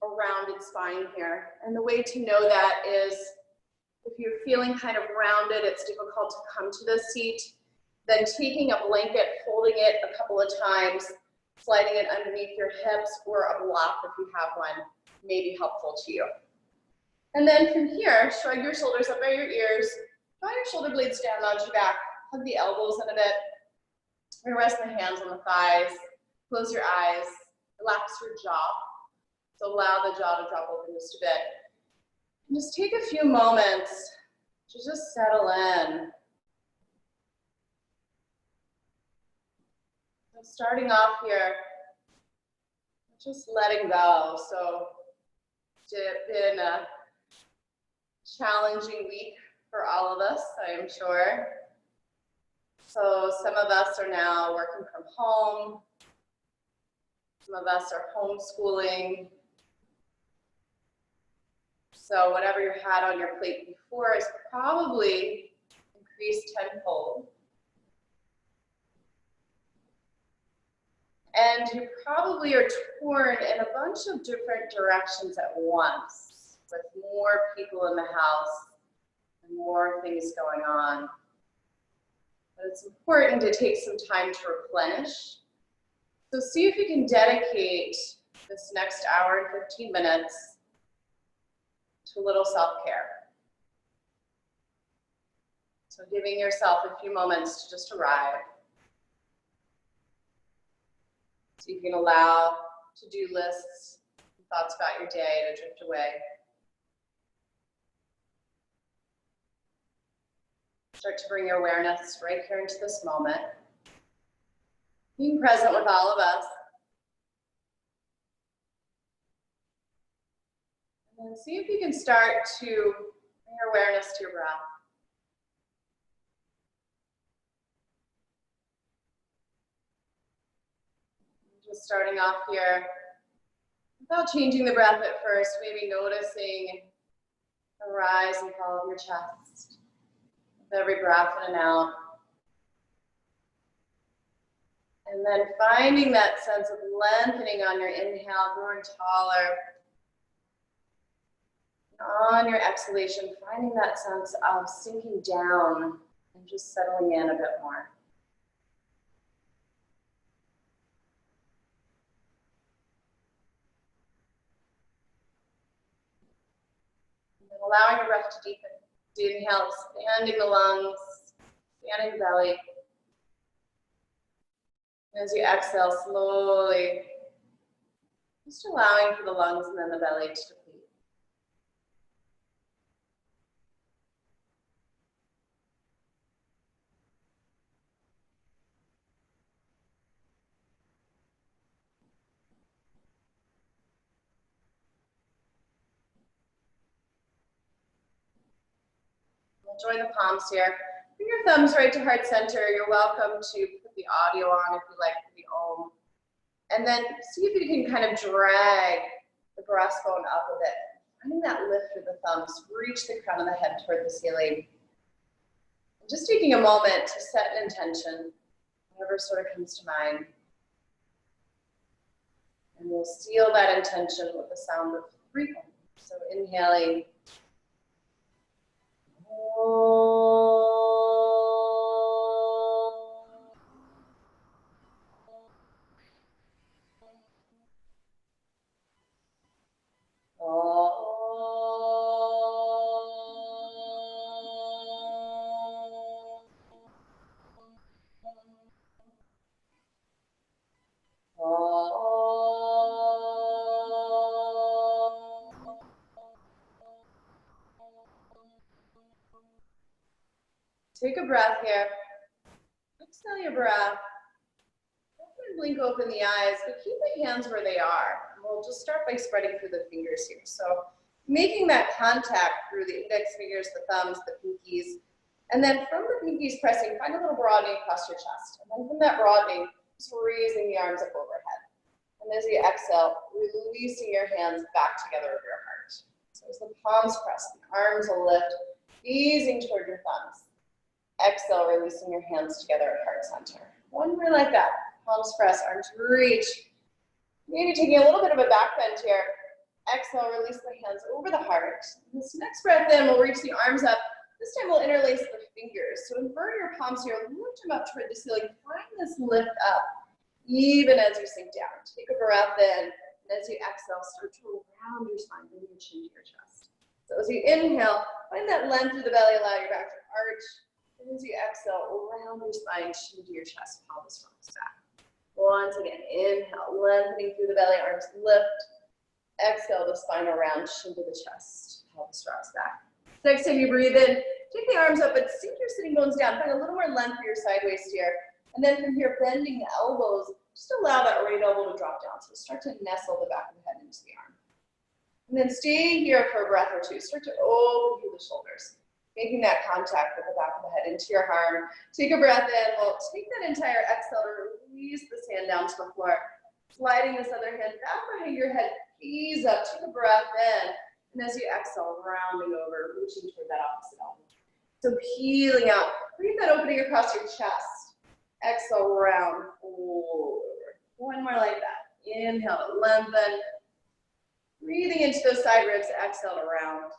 a rounded spine here. And the way to know that is if you're feeling kind of rounded, it's difficult to come to the seat, then taking a blanket, folding it a couple of times, sliding it underneath your hips or a block if you have one may be helpful to you. And then from here, shrug your shoulders up by your ears, draw your shoulder blades down, nudge you back, hug the elbows in a bit. We're gonna rest the hands on the thighs, close your eyes, relax your jaw. So allow the jaw to drop open just a bit. And just take a few moments to just settle in. So starting off here, just letting go. So it's been a challenging week for all of us, I am sure. So some of us are now working from home. Some of us are homeschooling. So whatever you had on your plate before is probably increased tenfold. And you probably are torn in a bunch of different directions at once, with more people in the house and more things going on. But it's important to take some time to replenish. So see if you can dedicate this next hour and 15 minutes to a little self-care. So giving yourself a few moments to just arrive. So you can allow to-do lists and thoughts about your day to drift away. Start to bring your awareness right here into this moment. Being present with all of us. And then see if you can start to bring your awareness to your breath. Just starting off here, without changing the breath at first, maybe noticing the rise and fall of your chest with every breath in and out. And then finding that sense of lengthening on your inhale, growing taller. And on your exhalation, finding that sense of sinking down and just settling in a bit more. And then allowing your breath to deepen. So inhale, expanding the lungs, expanding the belly. As you exhale slowly, just allowing for the lungs and then the belly to deplete. We'll join the palms here. Bring your thumbs right to heart center. You're welcome to put the audio on if you like for the Om. And then see if you can kind of drag the breastbone up a bit. Finding that lift through the thumbs. Reach the crown of the head toward the ceiling. And just taking a moment to set an intention, whatever sort of comes to mind. And we'll seal that intention with the sound of breathing. So inhaling. Take a breath here. Exhale your breath. Blink open the eyes, but keep the hands where they are. And we'll just start by spreading through the fingers here. So making that contact through the index fingers, the thumbs, the pinkies. And then from the pinkies pressing, find a little broadening across your chest. And then from that broadening, just raising the arms up overhead. And as you exhale, releasing your hands back together over your heart. So as the palms press, the arms will lift, easing toward your thumbs. Exhale, releasing your hands together at heart center. One more like that. Palms press, arms reach. Maybe taking a little bit of a back bend here. Exhale, release the hands over the heart. This next breath in, we'll reach the arms up. This time we'll interlace the fingers. So invert your palms here, lift them up toward the ceiling. Find this lift up, even as you sink down. Take a breath in, and as you exhale, start to round your spine, bring your chin to your chest. So as you inhale, find that length through the belly, allow your back to arch. And as you exhale, round your spine, chin to your chest, pelvis rocks back. Once again, inhale, lengthening through the belly, arms lift. Exhale, the spine around, chin to the chest, pelvis rocks back. Next time you breathe in, take the arms up, but sink your sitting bones down. Find a little more length for your side waist here. And then from here, bending the elbows, just allow that right elbow to drop down. So start to nestle the back of the head into the arm. And then stay here for a breath or two. Start to open through the shoulders, making that contact with the back of the head into your arm. Take a breath in. We'll take that entire exhale to release this hand down to the floor. Sliding this other hand back behind your head, ease up, take a breath in. And as you exhale, rounding over, reaching toward that opposite elbow. So peeling out, breathe that opening across your chest. Exhale, round, forward. One more like that. Inhale, lengthen. Breathing into those side ribs, exhale to round.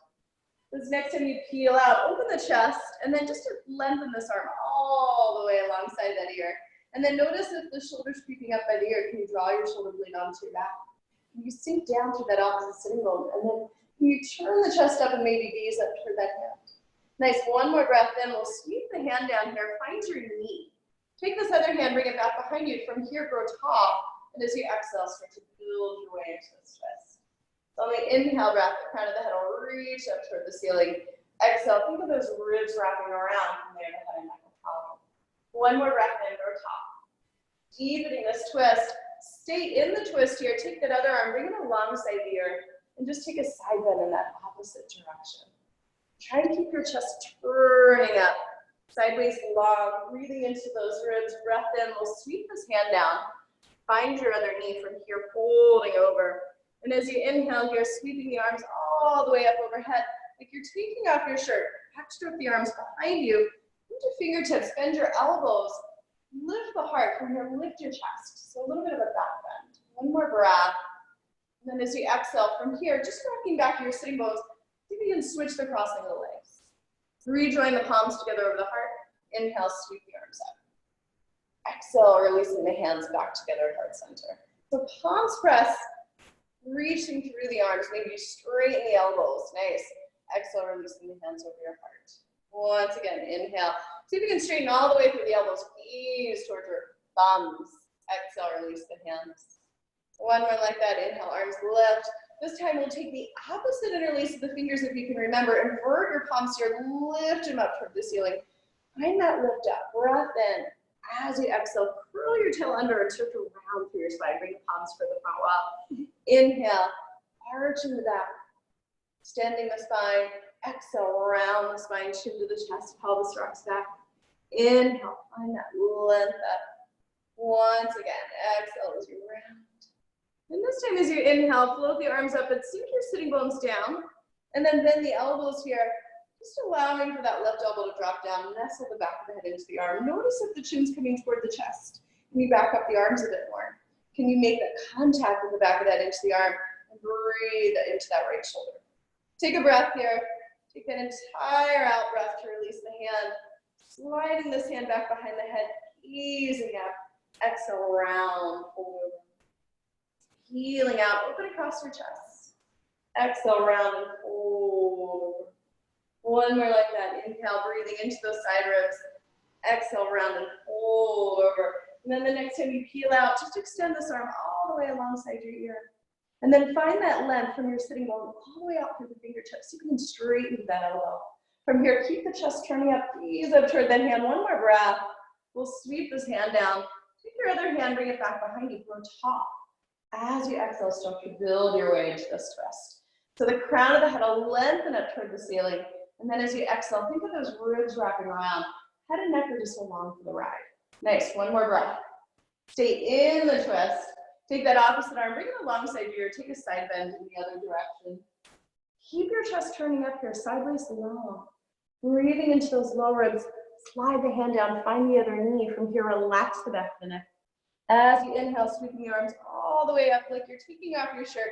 This next time you peel out, open the chest, and then just to lengthen this arm all the way alongside that ear. And then notice if the shoulder's creeping up by the ear, can you draw your shoulder blade onto your back? Can you sink down through that opposite sitting bone? And then can you turn the chest up and maybe gaze up toward that hand? Nice, one more breath in. We'll sweep the hand down here, find your knee. Take this other hand, bring it back behind you. From here, grow tall. And as you exhale, start to build your way into this twist. So on the inhale breath, the crown of the head will reach up toward the ceiling. Exhale, think of those ribs wrapping around from there to head and neck will follow. One more breath in, grow tall. Deepening this twist. Stay in the twist here. Take that other arm, bring it alongside the ear, and just take a side bend in that opposite direction. Try to keep your chest turning up, sideways long, breathing into those ribs. Breath in, we'll sweep this hand down. Find your other knee from here, folding over. And as you inhale here, sweeping the arms all the way up overhead, like you're taking off your shirt. Backstroke the arms behind you. Lift your fingertips, bend your elbows. Lift the heart from here, lift your chest. So a little bit of a back bend. One more breath. And then as you exhale from here, just rocking back your sitting bones, see if you can switch the crossing of the legs. Rejoin the palms together over the heart. Inhale, sweep the arms up. Exhale, releasing the hands back together at heart center. So palms press, reaching through the arms, maybe straighten the elbows. Nice. Exhale, releasing the hands over your heart. Once again, inhale. See if you can straighten all the way through the elbows. Ease towards your thumbs. Exhale, release the hands. One more like that. Inhale, arms lift. This time we'll take the opposite interlace of the fingers if you can remember. Invert your palms here. Lift them up toward the ceiling. Find that lift up. Breath in. As you exhale, curl your tail under and start to round through your spine. Bring the palms for the front wall. Inhale, arching the back. Extending the spine. Exhale, round the spine, chin to the chest, pelvis rocks back. Inhale, find that length up. Once again, exhale as you round. And this time as you inhale, float the arms up and sink your sitting bones down. And then bend the elbows here, just allowing for that left elbow to drop down, nestle the back of the head into the arm. Notice if the chin's coming toward the chest. Can you back up the arms a bit more? Can you make that contact with the back of the head into the arm and breathe into that right shoulder? Take a breath here. Take that entire out breath to release the hand. Sliding this hand back behind the head, easing up. Exhale, round, forward. Healing out, open across your chest. Exhale, round and forward. One more like that. Inhale, breathing into those side ribs. Exhale, round and fold over. And then the next time you peel out, just extend this arm all the way alongside your ear. And then find that length from your sitting bone all the way out through the fingertips. You can straighten that elbow. From here, keep the chest turning up, ease up toward that hand. One more breath. We'll sweep this hand down. Take your other hand, bring it back behind you, grow tall. As you exhale, start to build your way into this twist. So the crown of the head will lengthen up toward the ceiling. And then as you exhale, think of those ribs wrapping around. Head and neck are just along for the ride. Nice, one more breath. Stay in the twist. Take that opposite arm, bring it alongside your ear, take a side bend in the other direction. Keep your chest turning up here, sideways long. Breathing into those low ribs, slide the hand down, find the other knee. From here, relax the back of the neck. As you inhale, sweeping the arms all the way up like you're taking off your shirt.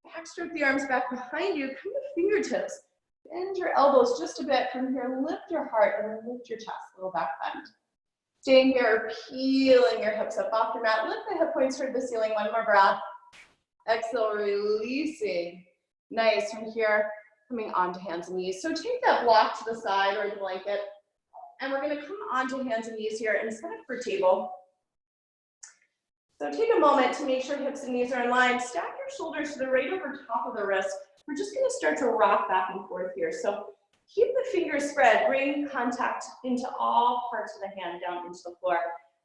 Backstroke the arms back behind you, come to fingertips. Bend your elbows just a bit from here, lift your heart, and then lift your chest, little back bend. Staying here, peeling your hips up off your mat. Lift the hip points toward the ceiling, one more breath. Exhale, releasing. Nice, from here, coming onto hands and knees. So take that block to the side or the blanket, and we're gonna come onto hands and knees here and set up for table. So take a moment to make sure hips and knees are in line. Stack your shoulders to the right over top of the wrist. We're just gonna start to rock back and forth here. So keep the fingers spread, bring contact into all parts of the hand down into the floor,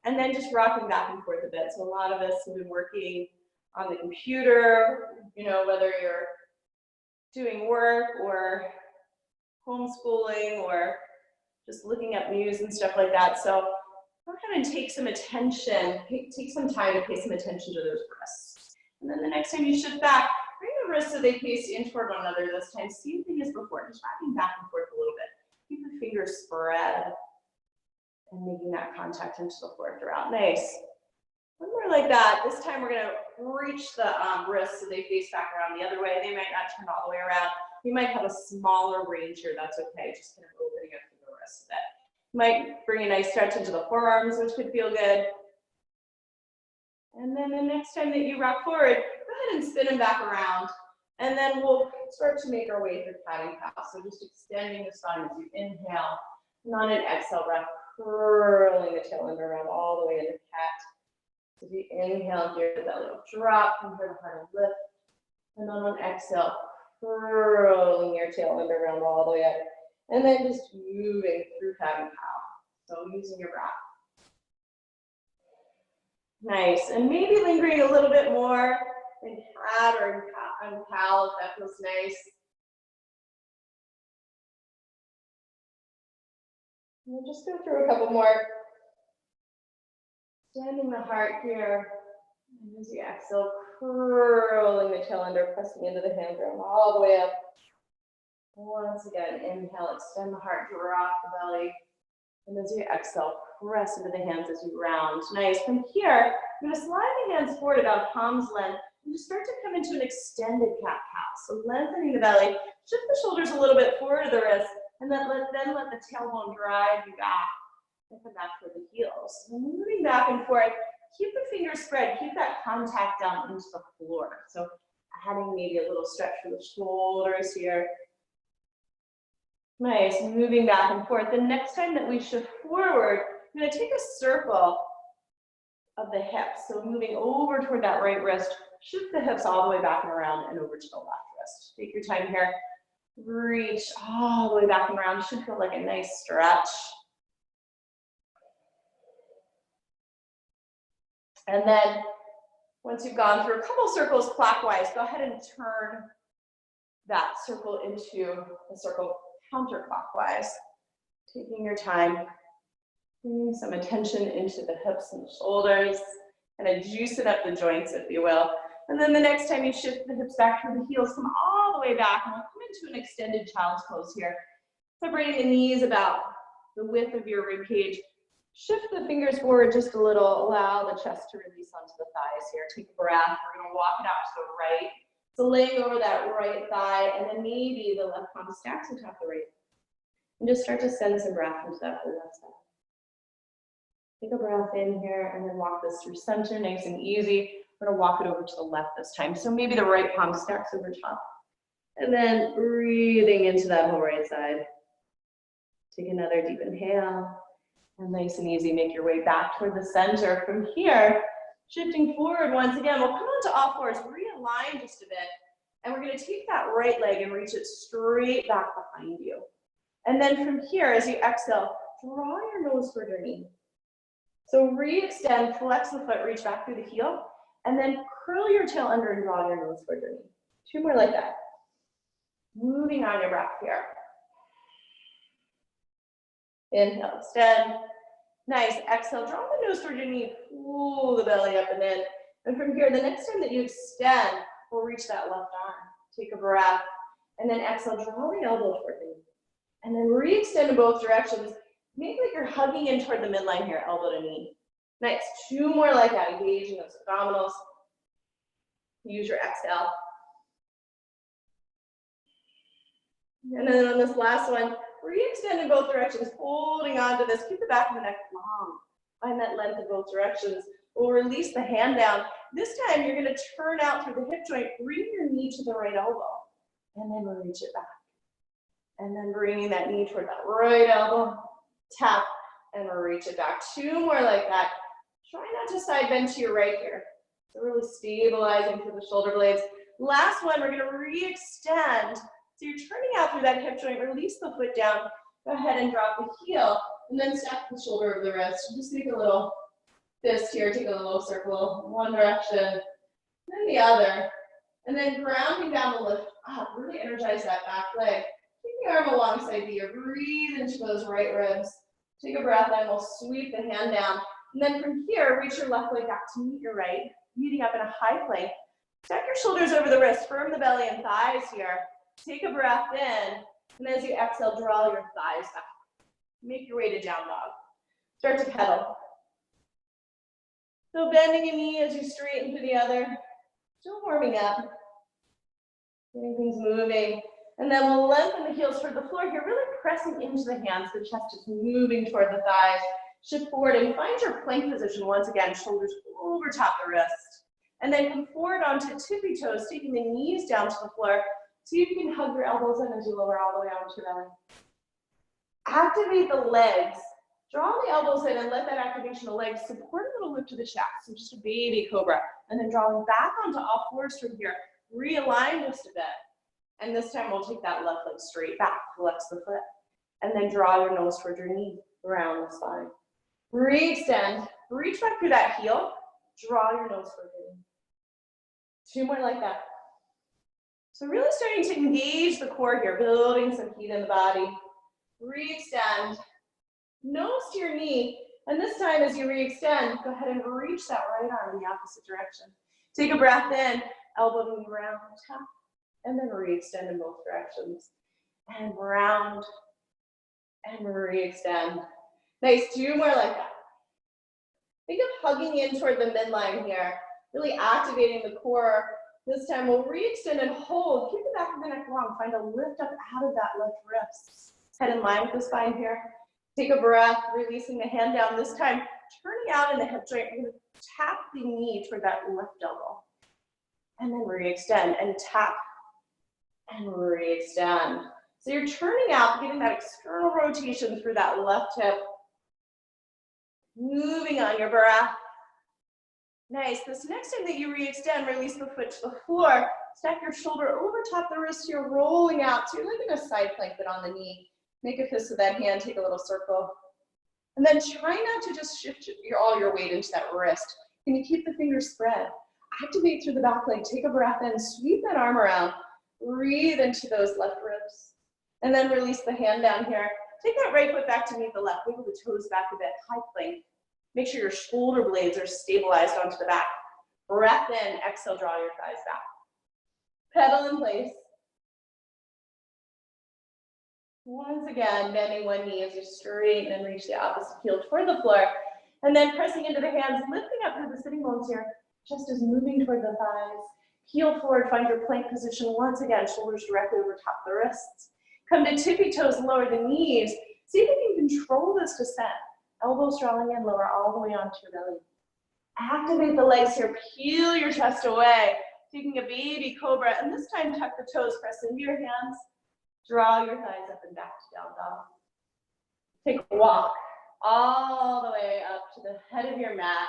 and then just rocking back and forth a bit. So a lot of us have been working on the computer, you know, whether you're doing work or homeschooling or just looking at news and stuff like that. So go ahead and take some attention, take some time to pay some attention to those wrists. And then the next time you shift back, bring the wrists so they face in toward one another this time. Same thing as before, just rocking back and forth a little bit. Keep the fingers spread and making that contact into the floor throughout. Nice. One more like that. This time we're gonna reach the wrists so they face back around the other way. They might not turn all the way around. You might have a smaller range here, that's okay. Just kind of opening up through the wrists a bit. Might bring a nice stretch into the forearms, which could feel good. And then the next time that you rock forward, go ahead and spin them back around. And then we'll start to make our way through cat and cow. So just extending the spine as you inhale. And on an exhale breath, curling the tail under around all the way into cat. So if you inhale here, the belly will drop, from here the heart will lift. And on an exhale, curling your tail under around all the way up. And then just moving through cat and cow. So using your breath. Nice, and maybe lingering a little bit more in cat or in cow if that feels nice. And we'll just go through a couple more. Extending the heart here. And as you exhale, curling the tail under, pressing into the hand ground all the way up. Once again, inhale, extend the heart, drop the belly. And as you exhale, press into the hands as you round. Nice. From here, you're going to slide the hands forward about palm's length and just start to come into an extended cat-cow. So lengthening the belly, shift the shoulders a little bit forward to the wrist, and then let the tailbone drive you back and come back toward the heels. So moving back and forth, keep the fingers spread, keep that contact down into the floor. So adding maybe a little stretch for the shoulders here. Nice, moving back and forth. The next time that we shift forward, I'm going to take a circle of the hips. So moving over toward that right wrist, shift the hips all the way back and around and over to the left wrist. Take your time here. Reach all the way back and around. Should feel like a nice stretch. And then once you've gone through a couple circles clockwise, go ahead and turn that circle into a circle counterclockwise. Taking your time, bringing some attention into the hips and the shoulders, kind of juicing up the joints, if you will. And then the next time you shift the hips back toward the heels, come all the way back, and we'll come into an extended child's pose here. Separating the knees about the width of your rib cage. Shift the fingers forward just a little, allow the chest to release onto the thighs here. Take a breath, we're gonna walk it out to the right. So laying over that right thigh, and then maybe the left palm stacks atop the right. And just start to send some breath into that whole left side. Take a breath in here, and then walk this through center, nice and easy. We're gonna walk it over to the left this time. So maybe the right palm stacks over top. And then breathing into that whole right side. Take another deep inhale. And nice and easy, make your way back toward the center. From here, shifting forward once again, we'll come onto all fours, realign just a bit, and we're gonna take that right leg and reach it straight back behind you. And then from here, as you exhale, draw your nose toward your knee. So re-extend, flex the foot, reach back through the heel, and then curl your tail under and draw your nose toward your knee. Two more like that. Moving on your breath here. Inhale, extend. Nice, exhale, draw the nose toward your knee, pull the belly up and in. And from here, the next time that you extend, we'll reach that left arm. Take a breath, and then exhale, draw the elbow toward the knee. And then re-extend in both directions. Make like you're hugging in toward the midline here, elbow to knee. Nice, two more like that, engaging those abdominals. Use your exhale. And then on this last one, re-extend in both directions, holding on to this. Keep the back of the neck long. Find that length in both directions. We'll release the hand down. This time, you're going to turn out through the hip joint, bring your knee to the right elbow, and then reach it back. And then bringing that knee toward that right elbow, tap, and reach it back. 2 more like that. Try not to side bend to your right here. So really stabilizing through the shoulder blades. Last one, we're going to re-extend. So you're turning out through that hip joint, release the foot down, go ahead and drop the heel, and then stack the shoulder over the wrist. Just make a little fist here, take a little circle, one direction, then the other. And then grounding down the lift up, really energize that back leg. Keep the arm alongside the ear, breathe into those right ribs. Take a breath in, we'll sweep the hand down. And then from here, reach your left leg back to meet your right, meeting up in a high plank. Stack your shoulders over the wrist, firm the belly and thighs here. Take a breath in, and as you exhale, draw your thighs back. Make your way to down dog. Start to pedal. So bending a knee as you straighten to the other. Still warming up. Getting things moving. And then we'll lengthen the heels toward the floor here, really pressing into the hands. The chest is moving toward the thighs. Shift forward and find your plank position once again. Shoulders over top the wrist. And then come forward onto tippy toes, taking the knees down to the floor. See if you can hug your elbows in as you lower all the way onto your belly. Activate the legs. Draw the elbows in and let that activation of the legs support a little lift to the chest. So just a baby cobra. And then drawing back onto all fours from here. Realign just a bit. And this time we'll take that left leg straight back, flex the foot. And then draw your nose toward your knee, around the spine. Re-extend, reach back through that heel. Draw your nose toward your knee. 2 more like that. So really starting to engage the core here, building some heat in the body. Re-extend, nose to your knee, and this time as you re-extend, go ahead and reach that right arm in the opposite direction. Take a breath in, elbow knee round, tap, and then re-extend in both directions. And round, and re-extend. Nice, 2 more like that. Think of hugging in toward the midline here, really activating the core. This time we'll re-extend and hold. Keep the back of the neck long. Find a lift up out of that left wrist. Head in line with the spine here. Take a breath, releasing the hand down. This time, turning out in the hip joint. We're going to tap the knee toward that left elbow. And then re-extend and tap and re-extend. So you're turning out, getting that external rotation through that left hip. Moving on your breath. Nice. This next time that you re-extend, release the foot to the floor. Stack your shoulder over top the wrist here, rolling out. So you're like in a side plank, but on the knee. Make a fist with that hand, take a little circle. And then try not to just shift all your weight into that wrist. Can you keep the fingers spread? Activate through the back leg. Take a breath in, sweep that arm around. Breathe into those left ribs. And then release the hand down here. Take that right foot back to meet the left. Wiggle the toes back a bit, high plank. Make sure your shoulder blades are stabilized onto the back. Breath in, exhale, draw your thighs back. Pedal in place. Once again, bending one knee as you straighten and reach the opposite heel toward the floor. And then pressing into the hands, lifting up through the sitting bones here. Chest is moving toward the thighs. Heel forward, find your plank position. Once again, shoulders directly over top the wrists. Come to tippy toes, lower the knees. See if you can control this descent. Elbows drawing in, lower all the way onto your belly. Activate the legs here, peel your chest away. Taking a baby cobra, and this time tuck the toes, press into your hands. Draw your thighs up and back to down dog. Take a walk all the way up to the head of your mat.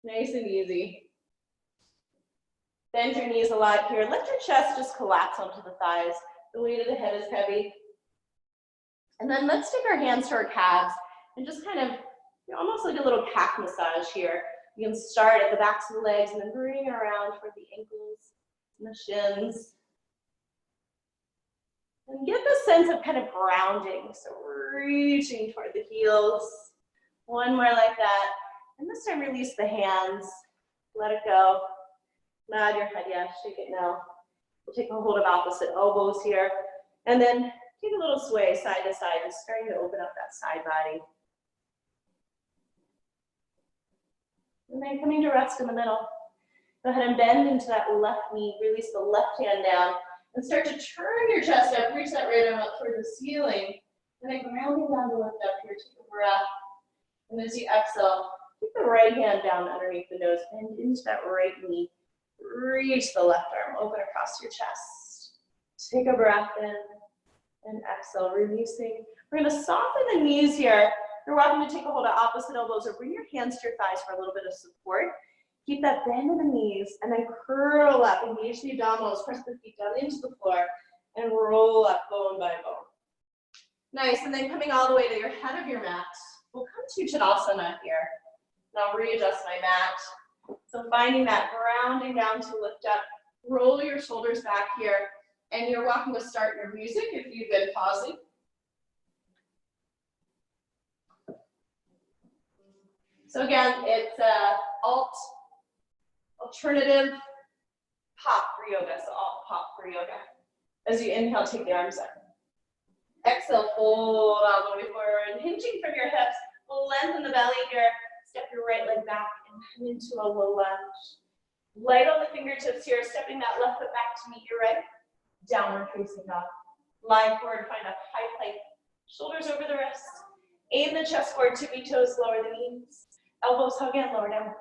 Nice and easy. Bend your knees a lot here. Let your chest just collapse onto the thighs. The weight of the head is heavy. And then let's take our hands to our calves and just kind of, almost like a little calf massage here. You can start at the backs of the legs and then bring it around toward the ankles and the shins. And get the sense of kind of grounding. So reaching toward the heels. 1 more like that. And this time release the hands. Let it go. Nod your head, yes, shake it now. We'll take a hold of opposite elbows here. And then take a little sway side to side, just starting to open up that side body. And then coming to rest in the middle. Go ahead and bend into that left knee. Release the left hand down. And start to turn your chest up, reach that right arm up toward the ceiling, and then grounding down to lift up here, take a breath. And as you exhale, keep the right hand down underneath the nose, bend into that right knee, reach the left arm, open across your chest. Take a breath in, and exhale, releasing. We're gonna soften the knees here. You're welcome to take a hold of opposite elbows or bring your hands to your thighs for a little bit of support. Keep that bend in the knees and then curl up, engage the abdominals, press the feet down into the floor and roll up bone by bone. Nice, and then coming all the way to your head of your mat, we'll come to Tadasana here. Now readjust my mat. So finding that grounding down to lift up, roll your shoulders back here, and you're welcome to start your music if you've been pausing. So again, it's alternative pop for yoga, so alt pop for yoga. As you inhale, take the arms up. Exhale, fold all the way forward, hinging from your hips, lengthen the belly here, step your right leg back and come into a low lunge. Light on the fingertips here, stepping that left foot back to meet your right, downward facing dog. Lie forward, find a high plank, shoulders over the wrists, aim the chest forward, tippy toes, lower the knees, elbows hug in, lower down.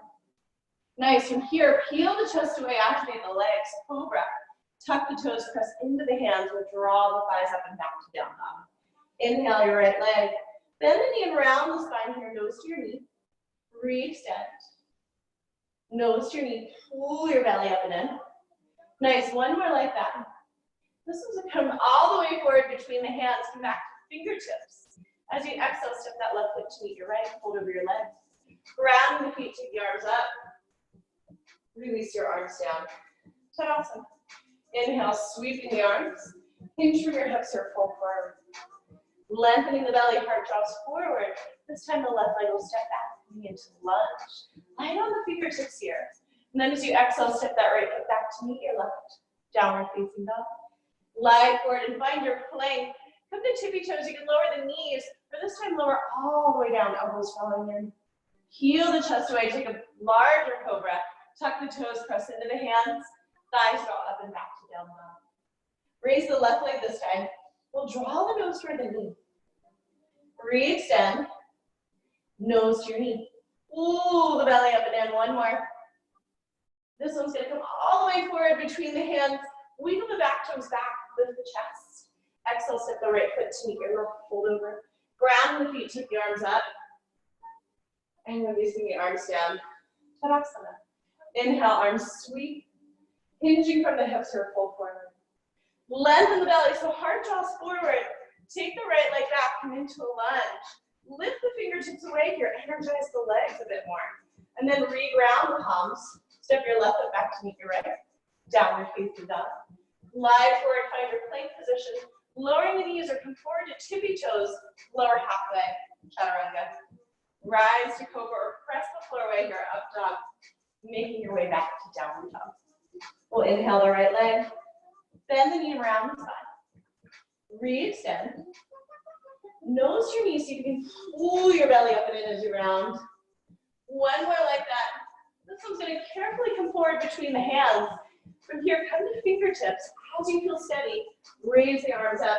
Nice, from here, peel the chest away, activate the legs, cobra. Tuck the toes, press into the hands, withdraw the thighs up and back to down dog. Inhale your right leg, bend the knee around the spine here, nose to your knee, re-extend. Nose to your knee, pull your belly up and in. Nice, one more like that. This one's gonna come all the way forward between the hands, come back to fingertips. As you exhale, step that left foot to meet your right, hold over your legs. Ground the feet, take the arms up. Release your arms down. Tadasana. Inhale, sweeping the arms. Hinge from your hips or fold forward. Lengthening the belly, heart draws forward. This time the left leg will step back, coming into lunge. Light on the fingertips here. And then as you exhale, step that right foot back to meet your left. Downward facing dog. Lie forward and find your plank. Come to tippy toes. You can lower the knees, but this time lower all the way down, elbows falling in. Heel the chest away, take a larger cobra. Tuck the toes, press into the hands. Thighs draw up and back to down dog. Raise the left leg this time. We'll draw the nose toward the knee. Re-extend. Nose to your knee. Pull the belly up and in. One more. This one's going to come all the way forward between the hands. Wiggle the back toes back. Lift the chest. Exhale, step the right foot to meet your left. Fold over. Ground the feet. Take the arms up. And releasing the arms down. Tadasana. Inhale, arms sweep. Hinging from the hips or fold forward. Lengthen the belly, so heart draws forward. Take the right leg back, come into a lunge. Lift the fingertips away here, energize the legs a bit more. And then re-ground the palms. Step your left foot back to meet your right. Downward facing dog. Glide forward, find your plank position. Lowering the knees or come forward to tippy toes. Lower halfway, chaturanga. Rise to cobra or press the floor away here, up dog. Making your way back to downward dog. We'll inhale the right leg. Bend the knee around the spine. Re-extend. Nose to your knees so you can pull your belly up and in as you round. One more like that. This one's going to carefully come forward between the hands. From here, come to fingertips. As you feel steady, raise the arms up.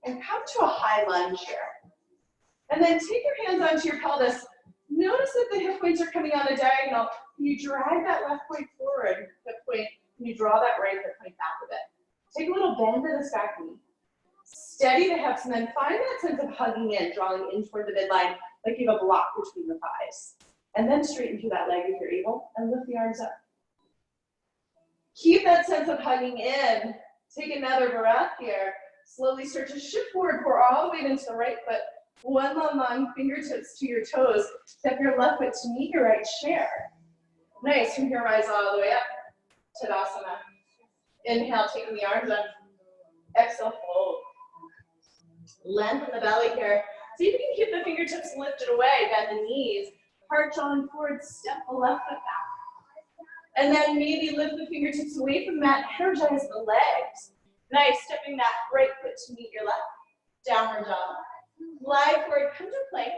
And come to a high lunge here. And then take your hands onto your pelvis. Notice that the hip points are coming on a diagonal. You drag that left point forward, hip point, and you draw that right hip point back a bit. Take a little bend to this back knee. Steady the hips, and then find that sense of hugging in, drawing in toward the midline, like you have a block between the thighs. And then straighten through that leg if you're able, and lift the arms up. Keep that sense of hugging in. Take another breath here. Slowly start to shift forward, pour all the weight into the right foot. One long fingertips to your toes. Step your left foot to meet your right, share. Nice, from here, rise all the way up. Tadasana. Inhale, taking the arms up. Exhale, fold. Lengthen the belly here. See if you can keep the fingertips lifted away, bend the knees. Heart drawn forward, step the left foot back. And then maybe lift the fingertips away from that, energize the legs. Nice, stepping that right foot to meet your left. Downward dog. Glide forward, come to plank.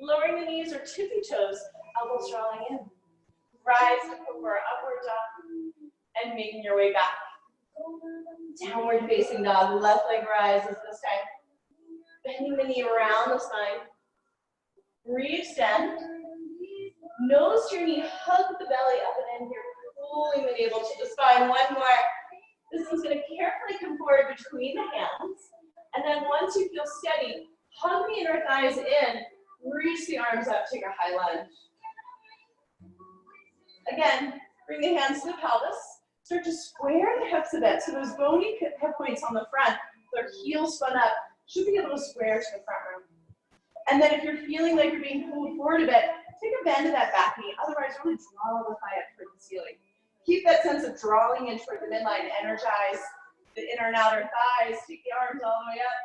Lowering the knees or tippy toes, elbows drawing in. Rise to cobra, upward dog. And making your way back Downward facing dog, left leg rises this time. Bending the knee around the spine. Re-extend. Nose to your knee, hug the belly up and in here, pulling the navel to the spine. One more. This is going to carefully come forward between the hands. And then once you feel steady, hug the inner thighs in, reach the arms up, take a high lunge. Again, bring the hands to the pelvis. Start to square the hips a bit. So those bony hip points on the front, their heels spun up, should be able to square to the front room. And then if you're feeling like you're being pulled forward a bit, take a bend to that back knee. Otherwise, really draw the thigh up toward the ceiling. Keep that sense of drawing in toward the midline. Energize the inner and outer thighs. Take the arms all the way up.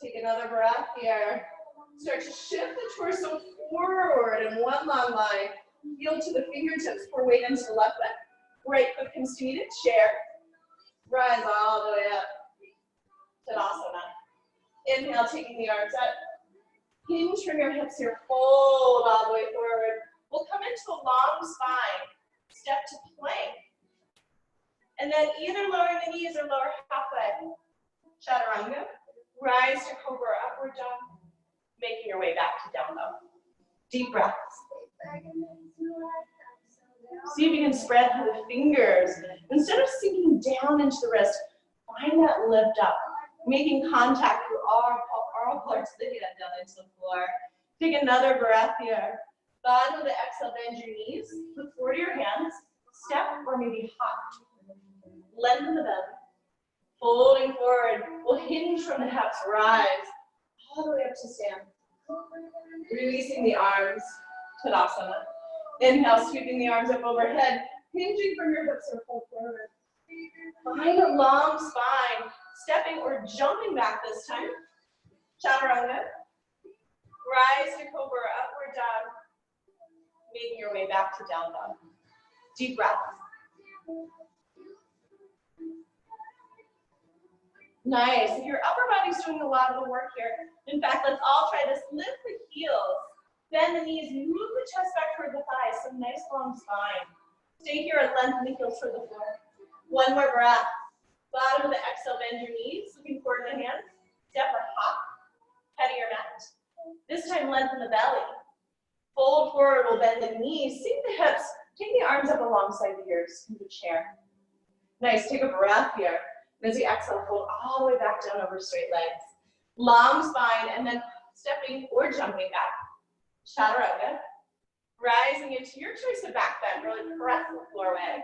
Take another breath here. Start to shift the torso forward in one long line. Heel to the fingertips, pour weight into the left leg. Right foot comes to meet a chair. Rise all the way up. Tadasana. Inhale, taking the arms up. Hinge from your hips here. Fold all the way forward. We'll come into a long spine. Step to plank. And then either lowering the knees or lower halfway. Chaturanga. Rise to cobra, upward dog. Making your way back to down dog. Deep breaths. See if you can spread through the fingers. Instead of sinking down into the wrist, find that lift up. Making contact through all parts of the head down into the floor. Take another breath here. Bottom of the exhale, bend your knees. Look forward to your hands. Step or maybe hop. Lengthen the belly. Folding forward. We'll hinge from the hips. Rise. All the way up to stand. Releasing the arms. Tadasana. Inhale, sweeping the arms up overhead. Hinging from your hips or fold forward. Find a long spine. Stepping or jumping back this time. Chaturanga. Rise to cobra, upward dog. Making your way back to down dog. Deep breath. Nice. If your upper body's doing a lot of the work here, in fact, let's all try this. Lift the heels. Bend the knees. Move the chest back toward the thighs. Some nice long spine. Stay here and lengthen the heels toward the floor. One more breath. Bottom of the exhale, bend your knees. Looking forward to the hands. Step or hop. Head of your mat. This time, lengthen the belly. Fold forward, we'll bend the knees. Sink the hips. Take the arms up alongside the ears into the chair. Nice, take a breath here. And as you exhale, fold all the way back down over straight legs. Long spine, and then stepping or jumping back. Chaturanga. Rising into your choice of back bend. Really press the floor away.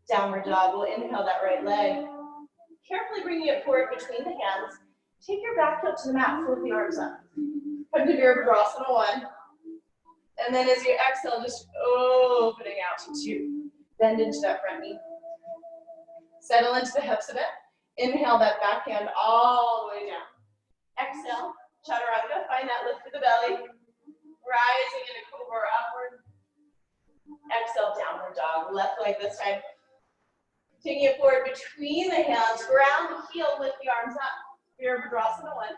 Downward dog. We'll inhale that right leg. Carefully bringing it forward between the hands. Take your back foot to the mat. Float the arms up. Come to Virabhadrasana 1. And then as you exhale, just opening out to 2. Bend into that front knee. Settle into the hips a bit. Inhale that back hand all the way down. Exhale, chaturanga. Find that lift through the belly. Rising into cobra upward. Exhale, downward dog. Left leg this time. Taking it forward between the hands. Ground the heel, lift the arms up. Virabhadrasana 1.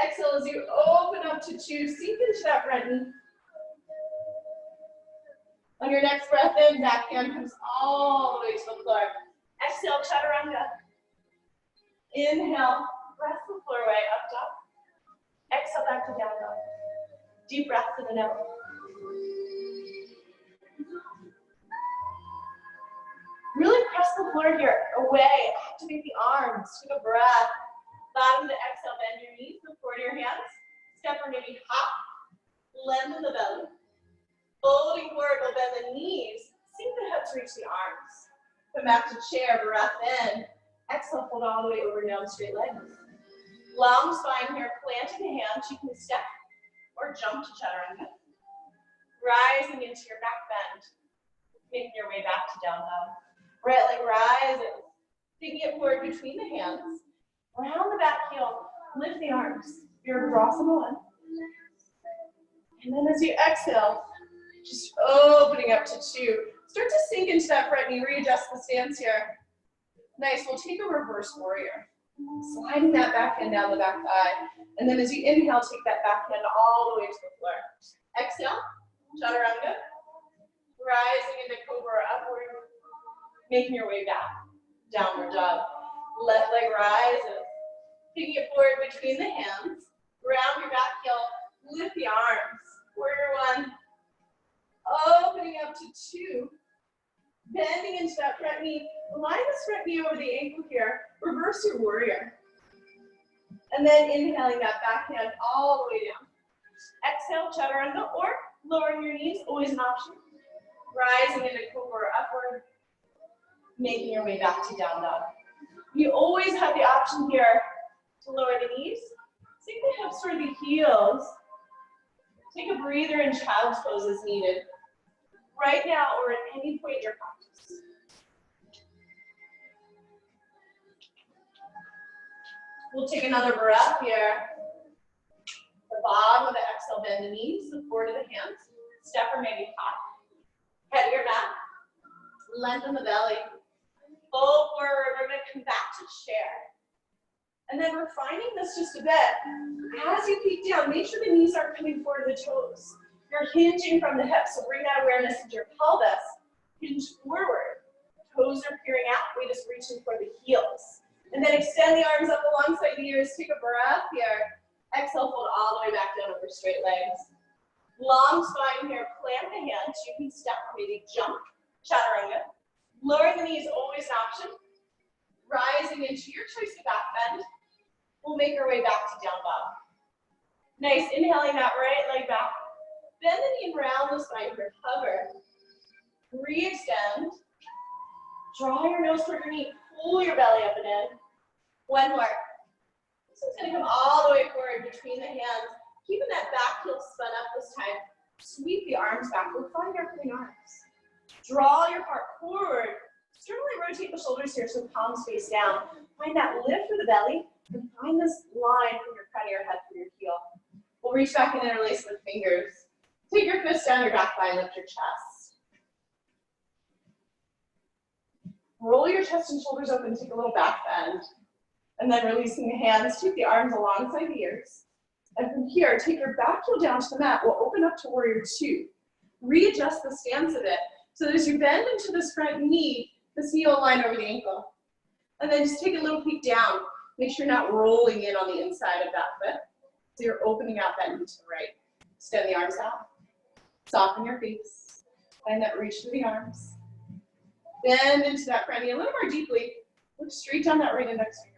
Exhale as you open up to 2. Sink into that front knee. On your next breath in, back hand comes all the way to the floor. Exhale, chaturanga. Inhale, press the floor away, up dog. Exhale, back to down dog. Deep breath to the nose. Really press the floor here, away, activate the arms, take a breath. Bottom to exhale, bend your knees, look forward to your hands. Step or maybe hop, lengthen the belly. Folding forward, we'll bend the knees, sink the hips, reach the arms. Come back to chair, breath in. Exhale, fold all the way over down straight legs. Long spine here, planting the hands, you can step or jump to chaturanga. Rising into your back bend, making your way back to down dog. Right leg rises, taking it forward between the hands. Round the back heel, lift the arms. Virabhadrasana 1. And then as you exhale, just opening up to 2. Start to sink into that front knee, readjust the stance here. Nice, we'll take a reverse warrior. Sliding that back hand down the back thigh. And then as you inhale, take that back hand all the way to the floor. Exhale, chaturanga. Rising into cobra upward, making your way back. downward dog. Left leg rises. Taking it forward between the hands. Round your back heel. Lift the arms. Warrior one. Opening up to two. Bending into that front knee. Line this front knee over the ankle here. Reverse your warrior. And then inhaling that back hand all the way down. Exhale, chaturanga, or lowering your knees, always an option. Rising into cobra upward. Making your way back to down dog. You always have the option here to lower the knees. Sink the hips toward the heels. Take a breather in child's pose as needed. Right now or at any point in your practice. We'll take another breath here. The bottom of the exhale, bend the knees, look forward to the hands. Step or maybe hop. Head to your mat. Lengthen the belly. Fold forward. We're going to come back to chair. And then refining this just a bit. As you peek down, make sure the knees aren't coming forward to the toes. You're hinging from the hips, so bring that awareness into your pelvis. Hinge forward. Toes are peering out. We just reaching for the heels. And then extend the arms up alongside the ears. Take a breath here. Exhale, fold all the way back down over straight legs. Long spine here. Plant the hands. You can step, maybe jump. Chaturanga. Lowering the knees, always an option. Rising into your choice of back bend. We'll make our way back to down dog. Nice. Inhaling that right leg back. Bend the knee around the spine here. Hover. Re-extend. Draw your nose toward your knee. Pull your belly up and in. One more. This one's going to come all the way forward between the hands. Keeping that back heel spun up this time. Sweep the arms back. We'll find our clean arms. Draw your heart forward. Externally rotate the shoulders here so palms face down. Find that lift of the belly. And find this line from your crown of your head through your heel. We'll reach back and interlace the fingers. Take your fists down your back thigh, lift your chest. Roll your chest and shoulders open, take a little back bend. And then releasing the hands, take the arms alongside the ears. And from here, take your back heel down to the mat. We'll open up to warrior two. Readjust the stance a bit. So that as you bend into this front knee, the knee will line over the ankle. And then just take a little peek down. Make sure you're not rolling in on the inside of that foot. So you're opening out that knee to the right. Extend the arms out. Soften your face. Find that reach through the arms. Bend into that front knee a little more deeply. Look straight down that right index finger.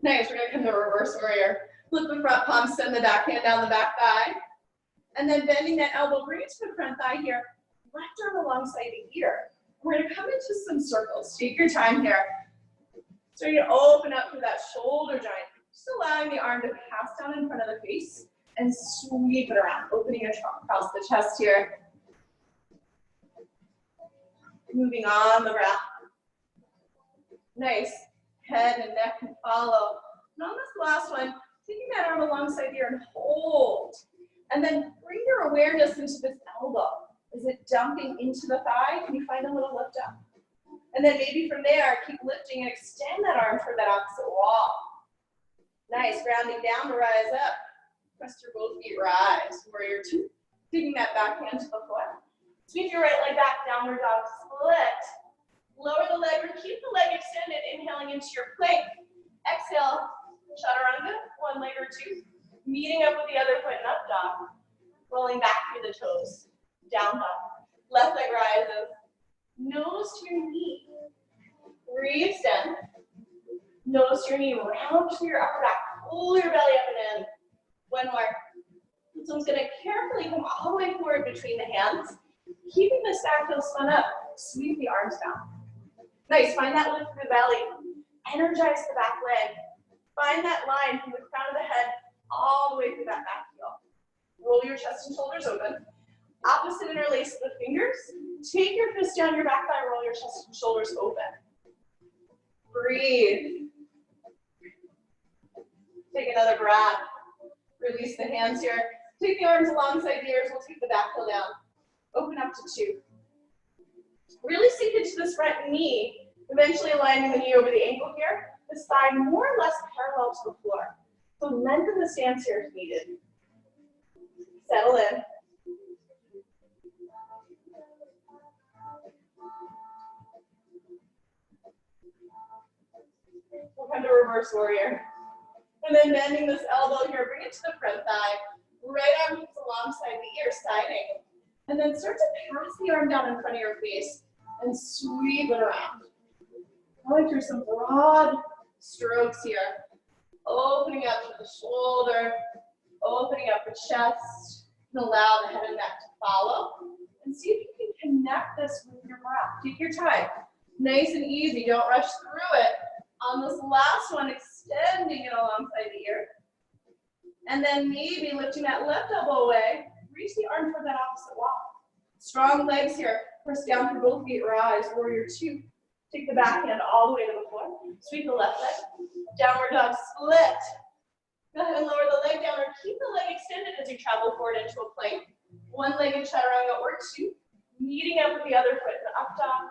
Nice, we're gonna come to reverse warrior. Flip the front palm, send the back hand down the back thigh. And then bending that elbow, bring it to the front thigh here. Left arm alongside the ear. We're gonna come into some circles. Take your time here. So you're gonna open up through that shoulder joint. Just allowing the arm to pass down in front of the face and sweep it around, opening across the chest here. Moving on the breath. Nice. Head and neck can follow. And on this last one, taking that arm alongside the ear and hold. And then bring your awareness into this elbow. Is it dumping into the thigh? Can you find a little lift up? And then maybe from there, keep lifting and extend that arm toward that opposite wall. Nice, grounding down to rise up. Press your both feet, rise. Warrior two. Taking that back hand to the floor. Sweep your right leg back, downward dog, split. Lower the leg or keep the leg extended, inhaling into your plank. Exhale, chaturanga, one leg or two. Meeting up with the other foot and up dog. Rolling back through the toes. Down dog. Left leg rises. Nose to your knee. Re-extend. Nose to your knee. Round through your upper back. Pull your belly up and in. One more. This one's going to carefully come all the way forward between the hands. Keeping this back heel spun up. Sweep the arms down. Nice. Find that lift through the belly. Energize the back leg. Find that line from the crown of the head all the way through that back heel. Roll your chest and shoulders open. Opposite interlace the fingers. Take your fist down your back thigh, roll your chest and shoulders open. Breathe. Take another breath. Release the hands here. Take the arms alongside the ears. We'll take the back heel down. Open up to two. Really sink into this front knee. Eventually aligning the knee over the ankle here. The thigh more or less parallel to the floor. So lengthen the stance here if needed. Settle in. reverse warrior. And then bending this elbow here, bring it to the front thigh. Right arm keeps alongside the ear, side angle. And then start to pass the arm down in front of your face and sweep it around. Going through some broad strokes here. Opening up to the shoulder, opening up the chest, and allow the head and neck to follow. And see if you can connect this with your breath. Take your time. Nice and easy, don't rush through it. On this last one, extending it alongside the ear. And then maybe lifting that left elbow away, reach the arm toward that opposite wall. Strong legs here. Press down through both feet, rise, warrior two. Take the back hand all the way to the floor. Sweep the left leg. Downward dog split. Go ahead and lower the leg down or keep the leg extended as you travel forward into a plank. One-legged chaturanga or two. Meeting up with the other foot in the up dog.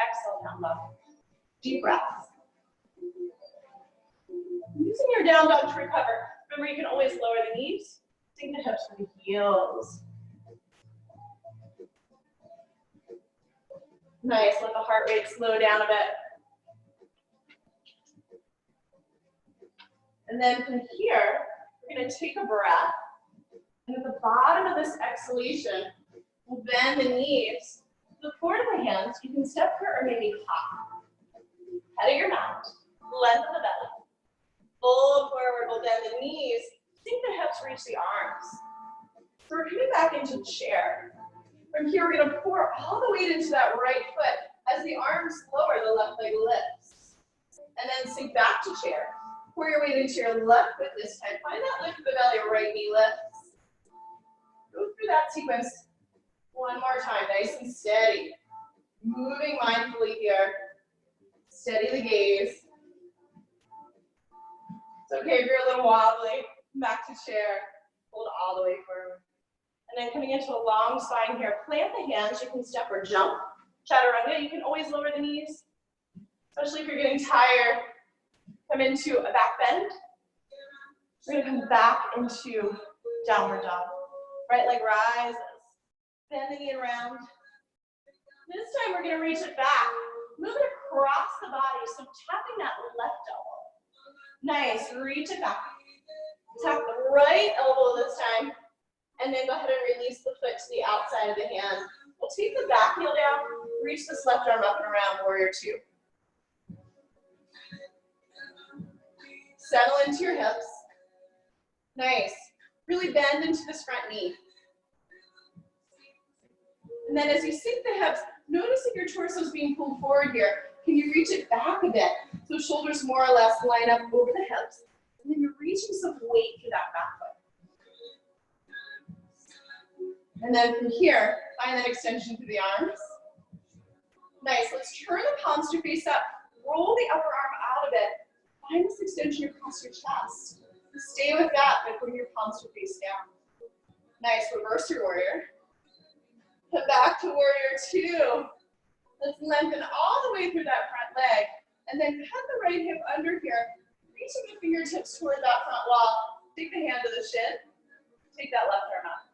Exhale, down low. Deep breaths. Using your down dog to recover. Remember, you can always lower the knees. Sink the hips with the heels. Nice, let the heart rate slow down a bit. And then from here, we're going to take a breath. And at the bottom of this exhalation, we'll bend the knees. The forward of the hands, you can step here or maybe hop. Head of your mat, length of the belly. Fold forward, we'll bend the knees. Sink the hips, reach the arms. So we're coming back into chair. From here, we're going to pour all the weight into that right foot. As the arms lower, the left leg lifts. And then sink back to chair. Pour your weight into your left foot this time. Find that lift of the belly, right knee lifts. Go through that sequence one more time, nice and steady. Moving mindfully here. Steady the gaze. It's okay if you're a little wobbly. Back to chair. Hold all the way forward. And then coming into a long spine here. Plant the hands. You can step or jump. Chaturanga. You can always lower the knees, especially if you're getting tired. Come into a back bend. We're going to come back into downward dog. Right leg rises. Bending it around. This time we're going to reach it back. Move it across the body. So tapping that left elbow. Nice. Reach it back. Tap the right elbow this time. And then go ahead and release the foot to the outside of the hand. We'll take the back heel down. Reach this left arm up and around, warrior two. Settle into your hips. Nice. Really bend into this front knee. And then as you sink the hips, notice if your torso is being pulled forward here. Can you reach it back a bit? So shoulders more or less line up over the hips. And then you're reaching some weight through that back foot. And then from here, find that extension through the arms. Nice. Let's turn the palms to face up. Roll the upper arm out a bit. Find this extension across your chest. Stay with that by putting your palms to face down. Nice. Reverse your warrior. Come back to warrior two. Let's lengthen all the way through that front leg. And then cut the right hip under here. Reaching the fingertips toward that front wall. Take the hand to the shin. Take that left arm up.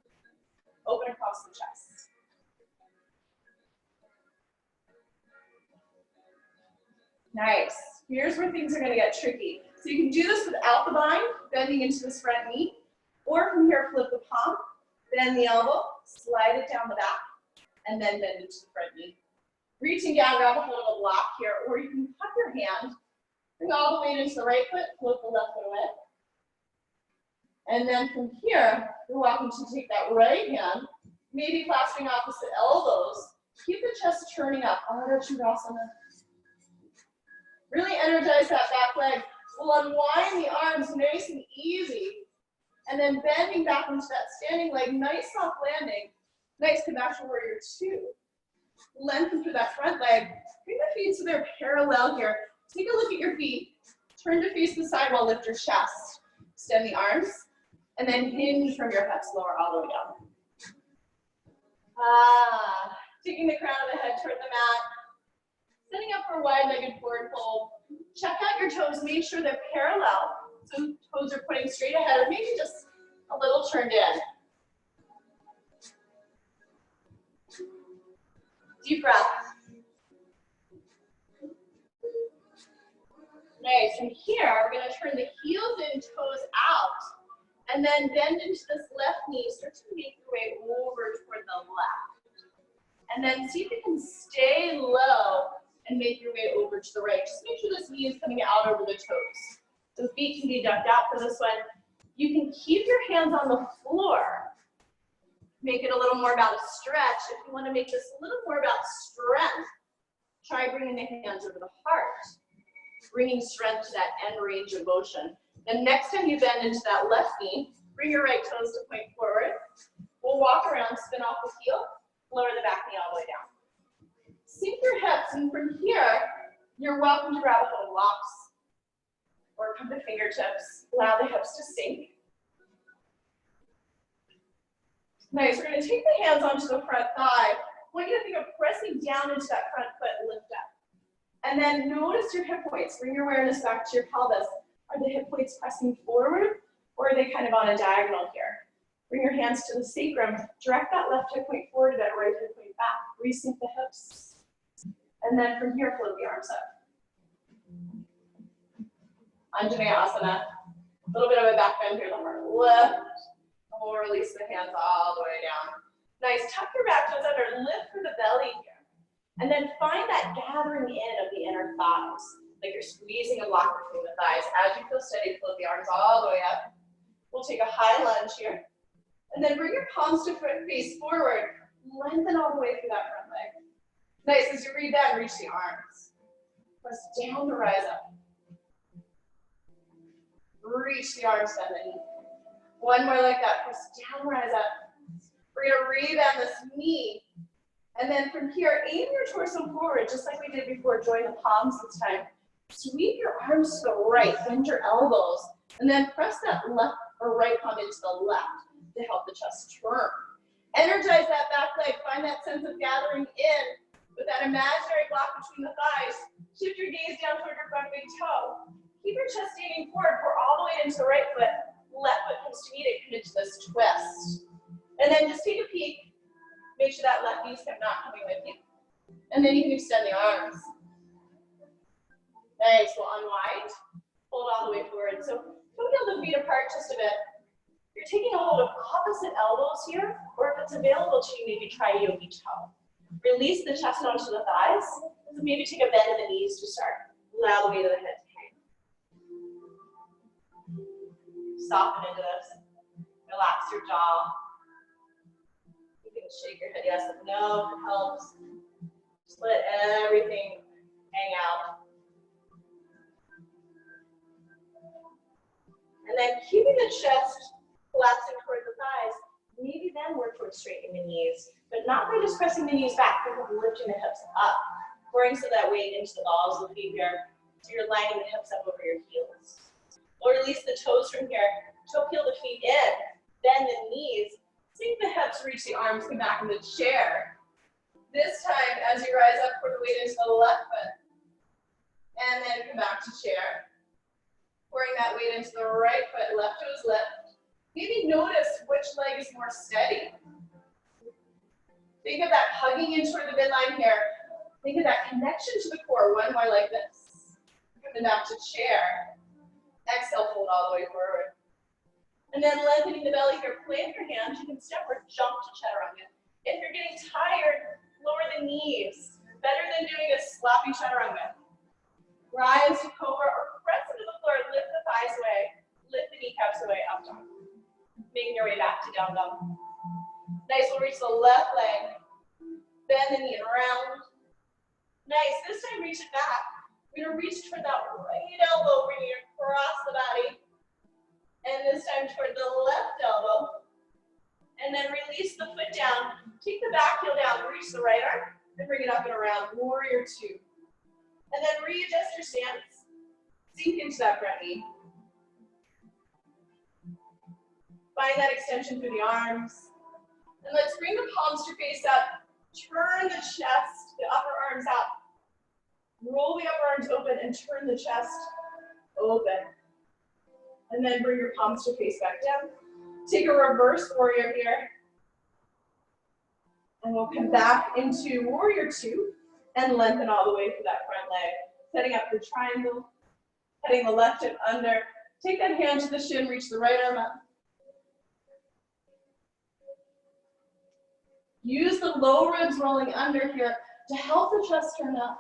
Open across the chest. Nice. Here's where things are going to get tricky. So you can do this without the bind, bending into this front knee. Or from here, flip the palm, bend the elbow, slide it down the back, and then bend into the front knee. Reaching down, grab a hold of a block here, or you can cup your hand, bring all the weight into the right foot, flip the left foot away. And then from here, you're welcome to take that right hand, maybe clasping opposite elbows. Keep the chest turning up. Ardha Chudasana. Really energize that back leg. We'll unwind the arms nice and easy. And then bending back into that standing leg. Nice soft landing. Nice. Come back to warrior two. Lengthen through that front leg. Bring the feet so they're parallel here. Take a look at your feet. Turn to face the side while lift your chest. Extend the arms. And then hinge from your hips, lower all the way down. Taking the crown of the head toward the mat. Setting up for a wide-legged forward fold. Check out your toes. Make sure they're parallel. So toes are pointing straight ahead or maybe just a little turned in. Deep breath. Nice. From here, we're going to turn the heels in, toes out, and then bend into this left knee. Start to make your way over toward the left. And then see if you can stay low and make your way over to the right. Just make sure this knee is coming out over the toes. The feet can be ducked out for this one. You can keep your hands on the floor. Make it a little more about a stretch. If you want to make this a little more about strength, try bringing the hands over the heart, bringing strength to that end range of motion. Then next time you bend into that left knee, bring your right toes to point forward. We'll walk around, spin off the heel, lower the back knee all the way down. Sink your hips, and from here, you're welcome to grab a hold of blocks or come to fingertips. Allow the hips to sink. Nice, we're going to take the hands onto the front thigh. I want you to think of pressing down into that front foot and lift up. And then notice your hip points. Bring your awareness back to your pelvis. Are the hip points pressing forward, or are they kind of on a diagonal here? Bring your hands to the sacrum. Direct that left hip point forward, that right hip point back. Resync the hips. And then from here, float the arms up. Vinyasa. A little bit of a back bend here. Then we're lift. And we'll release the hands all the way down. Nice. Tuck your back toes under. Lift through the belly here. And then find that gathering in of the inner thighs. Like you're squeezing a block between the thighs. As you feel steady, float the arms all the way up. We'll take a high lunge here. And then bring your palms to face forward. Lengthen all the way through that front leg. Nice. As you breathe down, reach the arms. Press down to rise up. Reach the arms, bend the knee. One more like that. Press down, rise up. We're going to rebound this knee. And then from here, aim your torso forward, just like we did before. Join the palms this time. Sweep your arms to the right. Bend your elbows. And then press that left or right palm into the left to help the chest turn. Energize that back leg. Find that sense of gathering in with that imaginary block between the thighs. Shift your gaze down toward your front big toe. Keep your chest standing forward. Pour all the way into the right foot. Left foot comes to meet it. Come into this twist. And then just take a peek. Make sure that left knee's not coming with you. And then you can extend the arms. Nice. We'll unwind. Hold all the way forward. So don't peel the feet apart just a bit. You're taking a hold of opposite elbows here, or if it's available to you, maybe try yogi toe. Release the chest onto the thighs. So maybe take a bend in the knees to start. Allow the weight of the head to hang. Soften into this. Relax your jaw. You can shake your head yes and no if it helps. Just let everything hang out. And then keeping the chest collapsing toward the thighs, maybe then work towards straightening the knees, but not by just pressing the knees back, but lifting the hips up, pouring some of that weight into the balls of the feet here, so you're lining the hips up over your heels. Or release the toes from here, toe peel the feet in, bend the knees, sink the hips, reach the arms, come back in the chair. This time, as you rise up, pour the weight into the left foot, and then come back to chair. Pouring that weight into the right foot, left toes lift. Maybe notice which leg is more steady. Think of that hugging in toward the midline here. Think of that connection to the core. One more like this. Coming back to chair. Exhale, fold all the way forward. And then lengthening the belly here. Plant your hands. You can step or jump to chaturanga. If you're getting tired, lower the knees. Better than doing a sloppy chaturanga. Rise to cobra or press into the floor. Lift the thighs away. Lift the kneecaps away, up dog. Making your way back to down dog. Nice, we'll reach the left leg. Bend the knee and around. Nice, this time reach it back. We're gonna reach toward that right elbow, bringing it across the body. And this time toward the left elbow. And then release the foot down. Take the back heel down, reach the right arm, and bring it up and around, warrior two. And then readjust your stance. Sink into that front knee. Find that extension through the arms. And let's bring the palms to face up. Turn the chest, the upper arms out. Roll the upper arms open and turn the chest open. And then bring your palms to face back down. Take a reverse warrior here. And we'll come back into warrior two and lengthen all the way through that front leg. Setting up the triangle. Heading the left hip under. Take that hand to the shin, reach the right arm up. Use the low ribs rolling under here to help the chest turn up.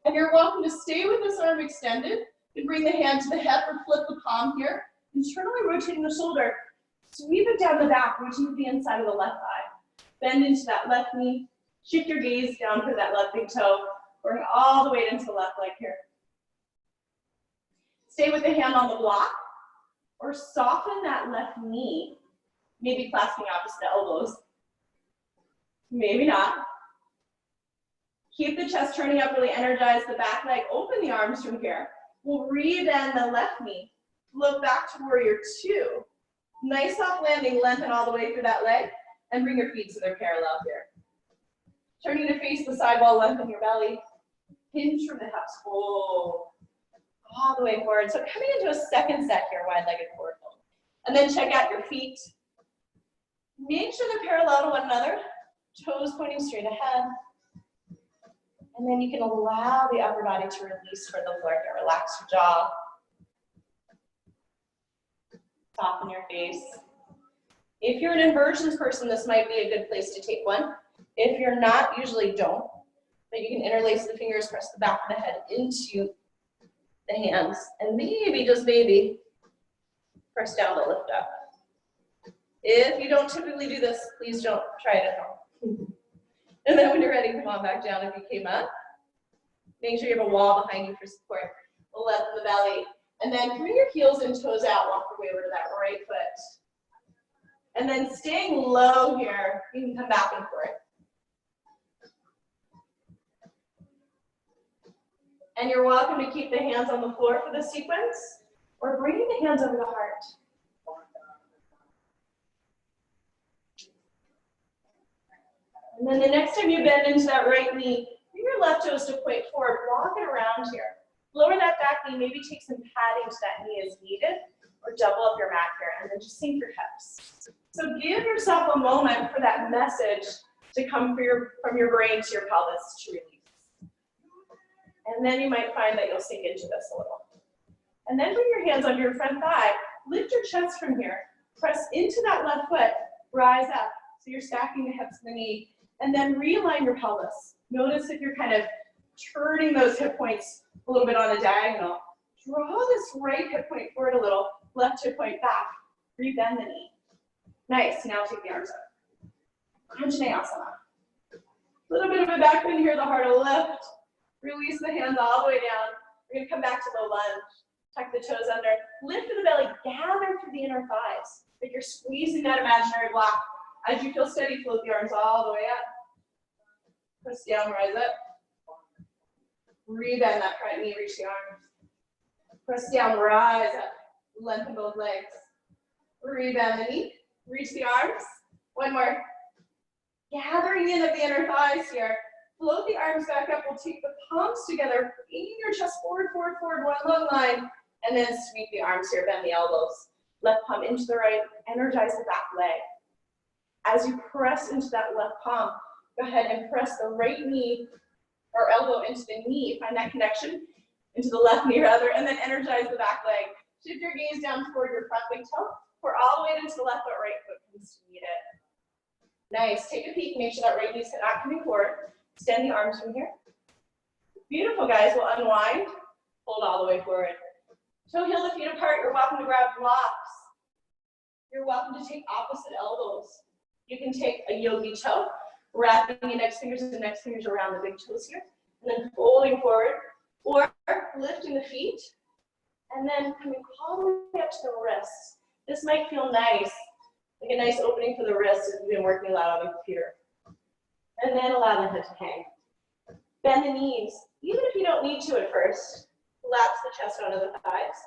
And you're welcome to stay with this arm extended. You bring the hand to the hip or flip the palm here. Internally rotating the shoulder. Sweep it down the back, reaching to the inside of the left thigh. Bend into that left knee. Shift your gaze down for that left big toe. Bring all the weight into the left leg here. Stay with the hand on the block, or soften that left knee. Maybe clasping opposite elbows. Maybe not. Keep the chest turning up, really energize the back leg. Open the arms from here. We'll rebend the left knee. Look back to warrior two. Nice soft landing, lengthen all the way through that leg, and bring your feet so they're parallel here. Turning to face the side wall, lengthen your belly. Hinge from the hips, fold. All the way forward. So coming into a second set here, wide-legged forward fold. And then check out your feet. Make sure they're parallel to one another. Toes pointing straight ahead. And then you can allow the upper body to release for the floor here. Relax your jaw. Soften your face. If you're an inversions person, this might be a good place to take one. If you're not, usually don't. But you can interlace the fingers, press the back of the head into the hands, and maybe, just maybe, press down to lift up. If you don't typically do this, please don't try it at home. And then when you're ready, come on back down if you came up. Make sure you have a wall behind you for support. Lengthen the belly. And then bring your heels and toes out, walk your way over to that right foot. And then staying low here, you can come back and forth. And you're welcome to keep the hands on the floor for the sequence, or bringing the hands over the heart. And then the next time you bend into that right knee, bring your left toes to point forward, walk it around here. Lower that back knee, maybe take some padding to that knee as needed, or double up your mat here, and then just sink your hips. So give yourself a moment for that message to come from your brain to your pelvis to release. And then you might find that you'll sink into this a little. And then bring your hands under your front thigh, lift your chest from here, press into that left foot, rise up. So you're stacking the hips and the knee, and then realign your pelvis. Notice if you're kind of turning those hip points a little bit on a diagonal. Draw this right hip point forward a little, left hip point back. Rebend the knee. Nice, now take the arms up. Anjaneyasana. A little bit of a back bend here, the heart will lift. Release the hands all the way down. We're gonna come back to low lunge. Tuck the toes under. Lift the belly, gather through the inner thighs. Like you're squeezing that imaginary block. As you feel steady, float the arms all the way up. Press down, rise up. Rebend that front knee, reach the arms. Press down, rise up. Lengthen both legs. Rebend the knee, reach the arms. One more. Gathering in of the inner thighs here. Float the arms back up. We'll take the palms together, bringing your chest forward, forward, forward, one long line, and then sweep the arms here, bend the elbows. Left palm into the right, energize the back leg. As you press into that left palm, go ahead and press the right knee or elbow into the knee. Find that connection into the left knee rather, and then energize the back leg. Shift your gaze down toward your front big toe, or all the way into the left foot, right foot comes to meet it. Nice. Take a peek. Make sure that right knee's not coming forward. Extend the arms from here. Beautiful, guys. We'll unwind. Hold all the way forward. Toe heel the feet apart. You're welcome to grab blocks. You're welcome to take opposite elbows. You can take a yogi toe, wrapping the index fingers and index fingers around the big toes here, and then folding forward, or lifting the feet, and then coming all the way up to the wrists. This might feel nice, like a nice opening for the wrists if you've been working a lot on the computer. And then allow the head to hang. Bend the knees, even if you don't need to at first. Collapse the chest onto the thighs.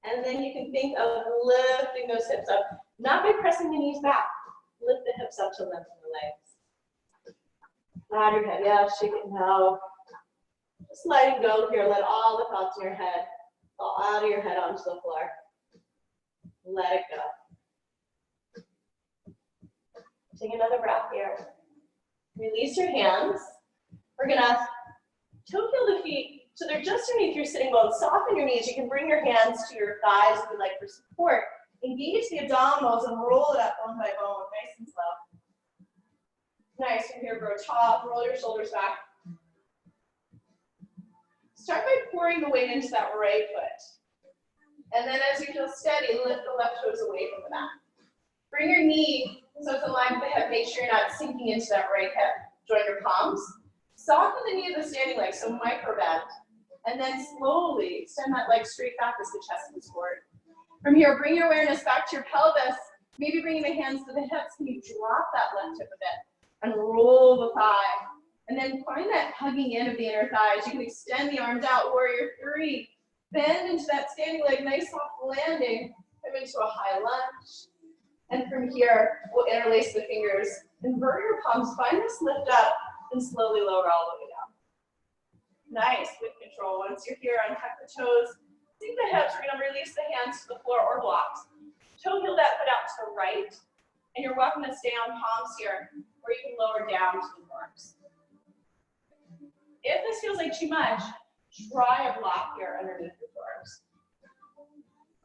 And then you can think of lifting those hips up, not by pressing the knees back. Lift the hips up to lengthen the legs. Nod your head, yeah, shake it now. Just letting go here, let all the thoughts in your head fall out of your head onto the floor. Let it go. Take another breath here. Release your hands. We're gonna toe heel the feet So they're just underneath your sitting bones. Soften your knees. You can bring your hands to your thighs if you'd like for support. Engage the abdominals and roll it up bone by bone, nice and slow. Nice, from here, grow tall, roll your shoulders back. Start by pouring the weight into that right foot. And then as you feel steady, lift the left toes away from the mat. Bring your knee so it's in line with the hip. Make sure you're not sinking into that right hip. Join your palms. Soften the knee of the standing leg, so micro bend. And then slowly extend that leg straight back as the chest moves forward. From here, bring your awareness back to your pelvis. Maybe bringing the hands to the hips. Can you drop that left hip a bit and roll the thigh? And then find that hugging in of the inner thighs. You can extend the arms out, warrior three. Bend into that standing leg, nice soft landing. Come into a high lunge. And from here, we'll interlace the fingers. Invert your palms, find this lift up, and slowly lower all the way down. Nice, with control. Once you're here, untuck the toes. Sink the hips, we're gonna release the hands to the floor or blocks. Toe heel that foot out to the right. And you're welcome to stay on palms here, or you can lower down to the forearms. If this feels like too much, try a block here underneath your forearms.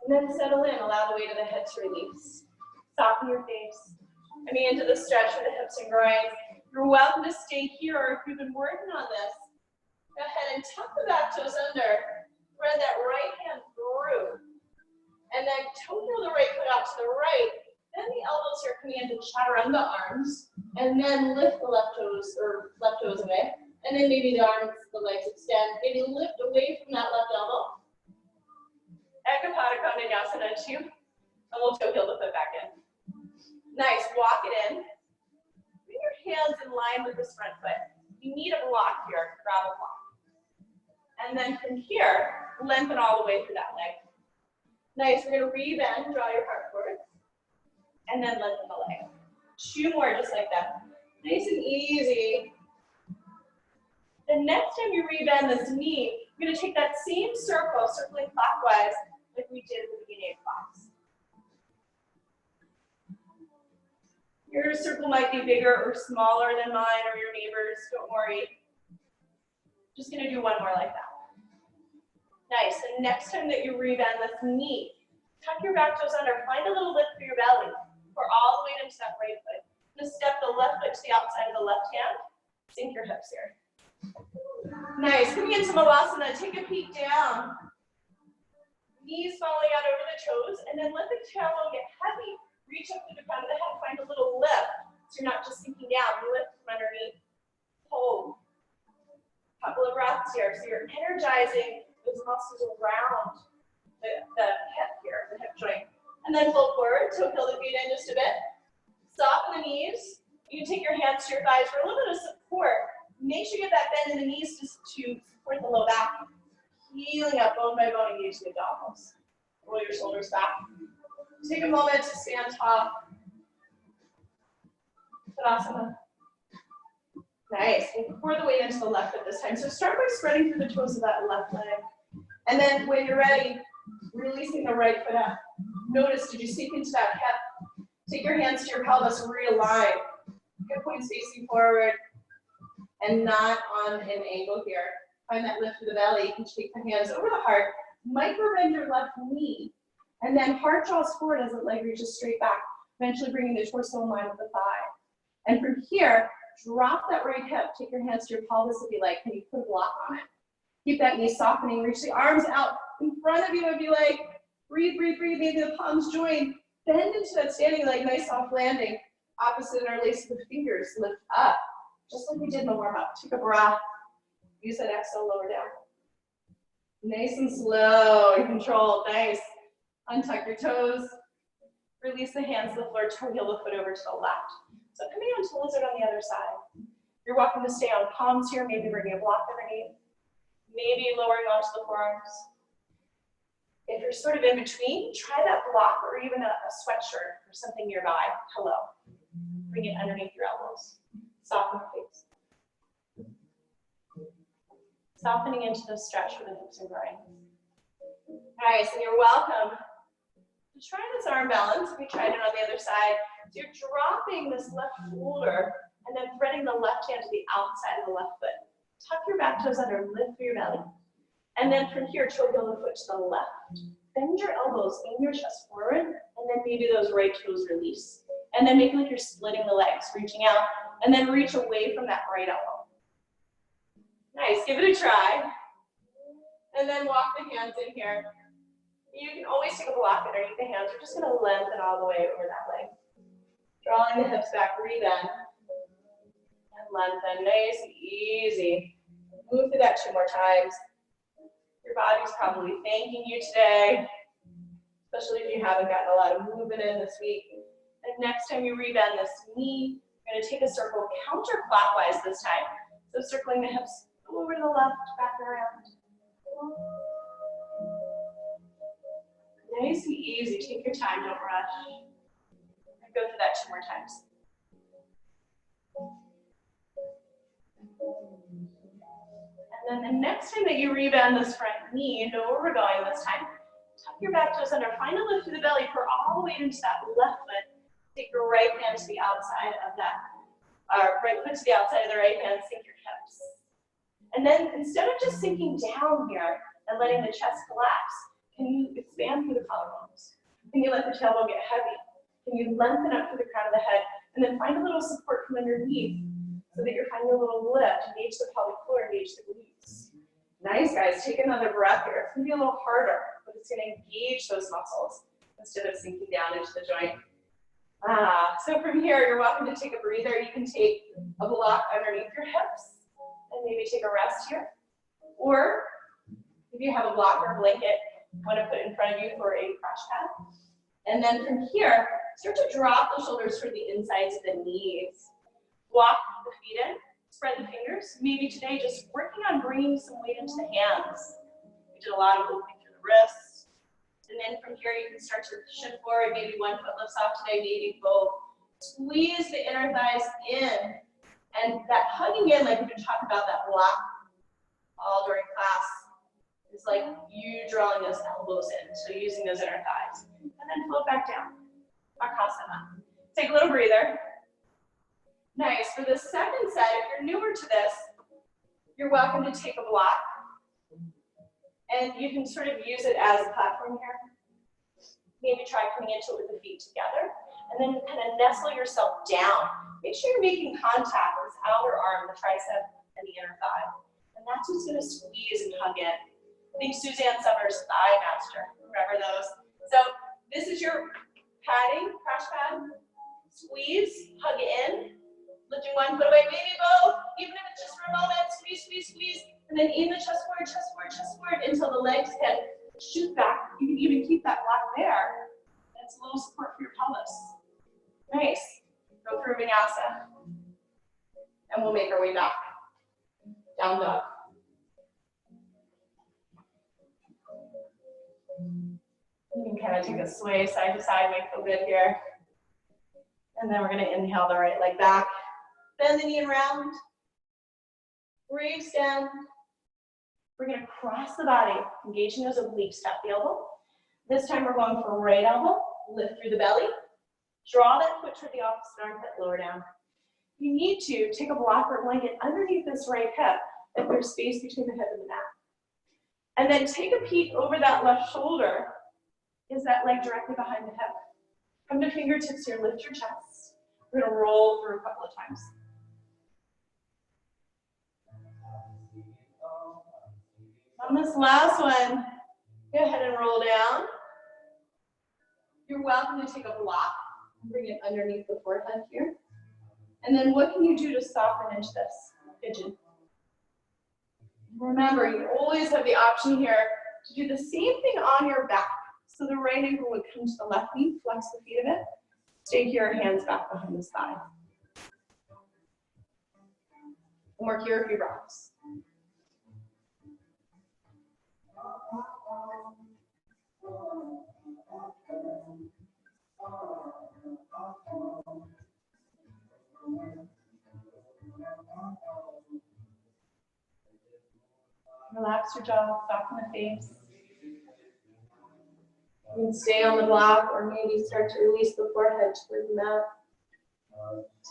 And then settle in, allow the weight of the head to release. Soften your face. Coming into the stretch of the hips and groins. You're welcome to stay here, or if you've been working on this, go ahead and tuck the back toes under. Thread that right hand through. And then toe heel the right foot out to the right. Then the elbows here coming into chaturanga arms. And then lift the left toes away. And then maybe the arms, the legs extend. Maybe lift away from that left elbow. Ekapada Vinyasa 2. And we'll toe heel the foot back in. Nice, walk it in. Bring your hands in line with this front foot. You need a block here, grab a block. And then from here, lengthen all the way through that leg. Nice, we're gonna rebend, draw your heart forward. And then lengthen the leg. 2 more just like that. Nice and easy. The next time you rebend this knee, you're gonna take that same circle, circling clockwise, like we did at the beginning of class. Your circle might be bigger or smaller than mine or your neighbor's, don't worry. Just gonna do 1 more like that. Nice, and next time that you rebend this knee, tuck your back toes under, find a little lift through your belly, pour all the weight into that right foot. Just step the left foot to the outside of the left hand, sink your hips here. Nice, coming into Malasana, take a peek down. Knees falling out over the toes, and then let the tailbone get heavy. Reach up to the front of the head, find a little lift, so you're not just sinking down, lift from underneath, hold. Couple of breaths here, so you're energizing those muscles around the hip here, the hip joint. And then fold forward, toe heel the feet in just a bit. Soften the knees. You can take your hands to your thighs for a little bit of support. Make sure you get that bend in the knees to support the low back. Healing up bone by bone, engage the abdominals. Roll your shoulders back. Take a moment to stand tall. Tadasana. Nice. And pour the weight into the left foot this time. So start by spreading through the toes of that left leg. And then when you're ready, releasing the right foot up. Notice, did you sink into that hip? Take your hands to your pelvis, realign. Hip points facing forward and not on an angle here. Find that lift through the belly. You can take the hands over the heart. Micro bend your left knee. And then heart draws forward as the leg reaches straight back, eventually bringing the torso in line with the thigh. And from here, drop that right hip. Take your hands to your pelvis if you like. Can you put a block on it? Keep that knee softening. Reach the arms out in front of you if you like. Breathe, breathe, breathe. Maybe the palms join. Bend into that standing leg. Nice soft landing. Opposite interlace the fingers. Lift up, just like we did in the warm-up. Take a breath. Use that exhale, lower down. Nice and slow and controlled. Nice. Untuck your toes. Release the hands to the floor. Toe heel the foot over to the left. So coming on to lizard on the other side. You're welcome to stay on palms here. Maybe bringing a block underneath. Maybe lowering onto the forearms. If you're sort of in between, try that block or even a sweatshirt or something nearby. Hello. Bring it underneath your elbows. Soften the face. Softening into the stretch for the hips and groins. Nice, and you're welcome to try this arm balance. We tried it on the other side. So you're dropping this left shoulder and then threading the left hand to the outside of the left foot. Tuck your back toes under, lift through your belly. And then from here, toe-heel the foot to the left. Bend your elbows, lean your chest forward, and then maybe those right toes release. And then make it like you're splitting the legs, reaching out, and then reach away from that right elbow. Nice, give it a try. And then walk the hands in here. You can always take a block underneath the hands. We're just gonna lengthen all the way over that leg. Drawing the hips back, rebend. And lengthen, nice and easy. Move through that 2 more times. Your body's probably thanking you today, especially if you haven't gotten a lot of movement in this week. And next time you rebend this knee, you're gonna take a circle counterclockwise this time. So circling the hips over to the left, back around. Nice and easy, take your time, don't rush. Go through that 2 more times. And then the next time that you rebend this front knee, you know where we're going this time. Tuck your back toes under, find a lift through the belly, pour all the way into that left foot. Take your right hand to the outside of that, right foot to the outside of the right hand, sink your hips. And then instead of just sinking down here and letting the chest collapse, can you expand through the collarbones? Can you let the tailbone get heavy? Can you lengthen up through the crown of the head? And then find a little support from underneath so that you're finding a little lift. Engage the pelvic floor, engage the glutes. Nice, guys. Take another breath here. It's going to be a little harder, but it's going to engage those muscles instead of sinking down into the joint. So from here, you're welcome to take a breather. You can take a block underneath your hips and maybe take a rest here. Or if you have a block or a blanket, you want to put it in front of you for a crash pad. And then from here, start to drop the shoulders toward the insides of the knees. Walk the feet in, spread the fingers. Maybe today just working on bringing some weight into the hands. We did a lot of moving through the wrists. And then from here, you can start to shift forward. Maybe one foot lifts off today, maybe both. Squeeze the inner thighs in. And that hugging in, like we've been talking about, that block all during class, is like you drawing those elbows in. So using those inner thighs. And then float back down. Akasana. Take a little breather. Nice. For the second set, if you're newer to this, you're welcome to take a block. And you can sort of use it as a platform here. Maybe try coming into it with the feet together. And then kind of nestle yourself down. Make sure you're making contact with this outer arm, the tricep, and the inner thigh. And that's what's going to squeeze and hug in. Think Suzanne Summers' Thigh Master. Remember those? So this is your padding, crash pad. Squeeze, hug in. Lifting one foot away, maybe both. Even if it's just for a moment. Squeeze, squeeze, squeeze. And then in the chest forward, chest forward, chest forward until the legs can shoot back. You can even keep that block there. That's a little support for your pelvis. Nice. Go through Vinyasa. And we'll make our way back. Down dog. You can kind of take a sway side to side, make feel good here. And then we're going to inhale the right leg back. Bend the knee around. Re-extend. We're going to cross the body, engaging those obliques, tap the elbow. This time we're going for right elbow, lift through the belly. Draw that foot toward the opposite armpit, lower down. You need to take a block or blanket underneath this right hip if there's space between the hip and the mat. And then take a peek over that left shoulder. Is that leg directly behind the hip? Come to fingertips here, lift your chest. We're going to roll through a couple of times. On this last one, go ahead and roll down. You're welcome to take a block and bring it underneath the forehead here. And then what can you do to soften into this pigeon? Remember, you always have the option here to do the same thing on your back. So the right ankle would come to the left knee, flex the feet a bit. Stay here, hands back behind the thigh. And work here a few breaths. Relax your jaw, soften the face. You can stay on the block or maybe start to release the forehead toward the mat.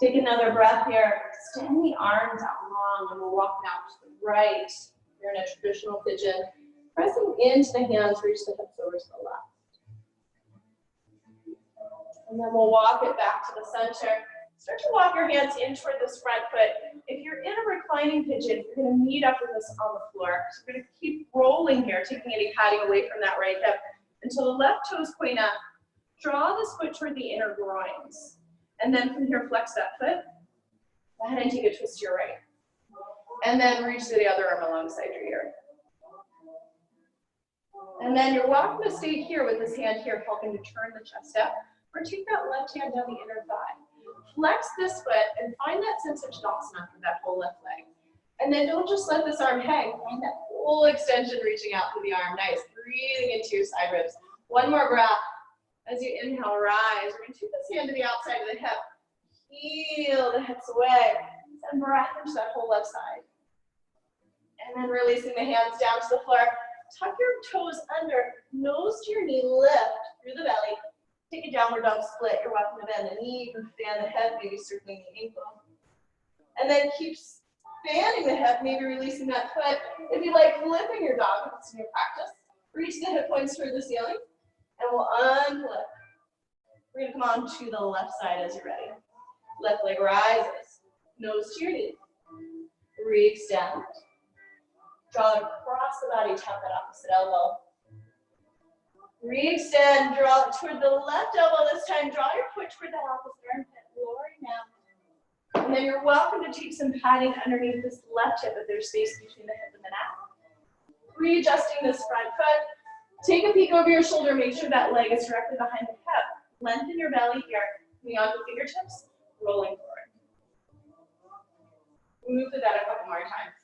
Take another breath here. Extend the arms out long and we'll walk it out to the right. You're in a traditional pigeon. Pressing into the hands, reach the hips over to the left. And then we'll walk it back to the center. Start to walk your hands in toward this front foot. If you're in a reclining pigeon, you're going to meet up with us on the floor. So we're going to keep rolling here, taking any padding away from that right hip until the left toes point up. Draw this foot toward the inner groins. And then from here, flex that foot. Go ahead and take a twist to your right. And then reach to the other arm alongside your ear. And then you're welcome to stay here with this hand here, helping to turn the chest up. Or take that left hand down the inner thigh. Flex this foot and find that sense of Tadasana for that whole left leg. And then don't just let this arm hang. Find that full extension reaching out through the arm. Nice. Breathing into your side ribs. One more breath. As you inhale, rise. We're going to take this hand to the outside of the hip. Heel the hips away. Send breath into that whole left side. And then releasing the hands down to the floor. Tuck your toes under. Nose to your knee. Lift through the belly. Take a downward dog split. You're welcome to bend the knee. You can fan the head, maybe circling the ankle. And then keep fanning the hip, maybe releasing that foot. If you like flipping your dog, if it's in your practice, reach the hip points toward the ceiling. And we'll unflip. We're going to come on to the left side as you're ready. Left leg rises. Nose to your knee. Re-extend. Draw it across the body. Tap that opposite elbow. Re-extend, draw it toward the left elbow this time. Draw your foot toward that opposite armpit, lowering down. And then you're welcome to take some padding underneath this left hip if there's space between the hip and the neck. Readjusting this front foot. Take a peek over your shoulder. Make sure that leg is directly behind the hip. Lengthen your belly here. Coming onto fingertips, rolling forward. Move through that a couple more times.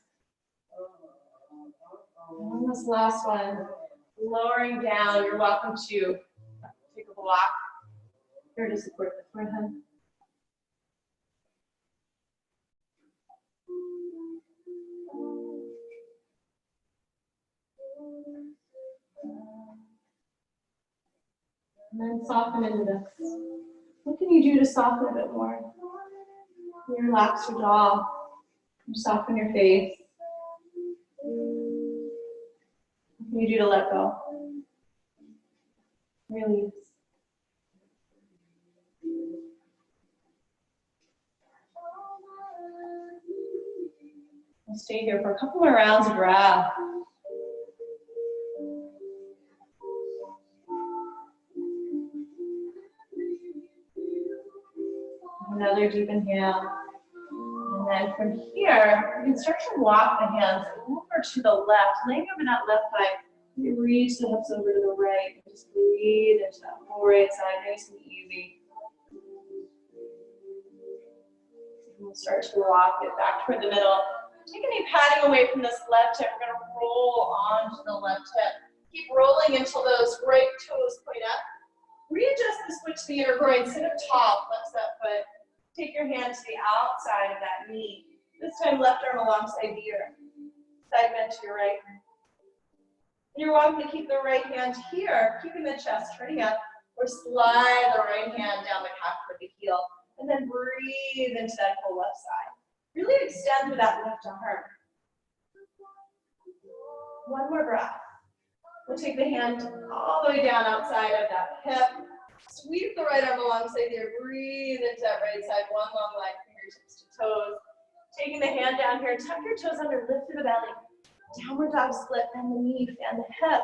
And this last one. Lowering down, you're welcome to take a block here to support the forehead. And then soften into this. What can you do to soften a bit more? Can you relax your jaw? Can you soften your face? What can you do to let go? Release. We'll stay here for a couple more rounds of breath. Another deep inhale. And then from here, you can start to walk the hands over to the left, laying over that left thigh. You reach the hips over to the right. And just breathe into that whole right side, nice and easy. And we'll start to walk it back toward the middle. Take any padding away from this left hip. We're going to roll onto the left hip. Keep rolling until those right toes point up. Readjust this foot to the inner groin. Sit up tall, flex that foot. Take your hand to the outside of that knee. This time left arm alongside the ear. Side bend to your right. You're welcome to keep the right hand here, keeping the chest turning up, or slide the right hand down the calf toward the heel. And then breathe into that whole left side. Really extend through that left arm. One more breath. We'll take the hand all the way down outside of that hip. Sweep the right arm alongside the ear. Breathe into that right side. One long leg, fingertips to toes. Taking the hand down here, tuck your toes under, lift through the belly. Downward dog split, bend the knee, fan the hip.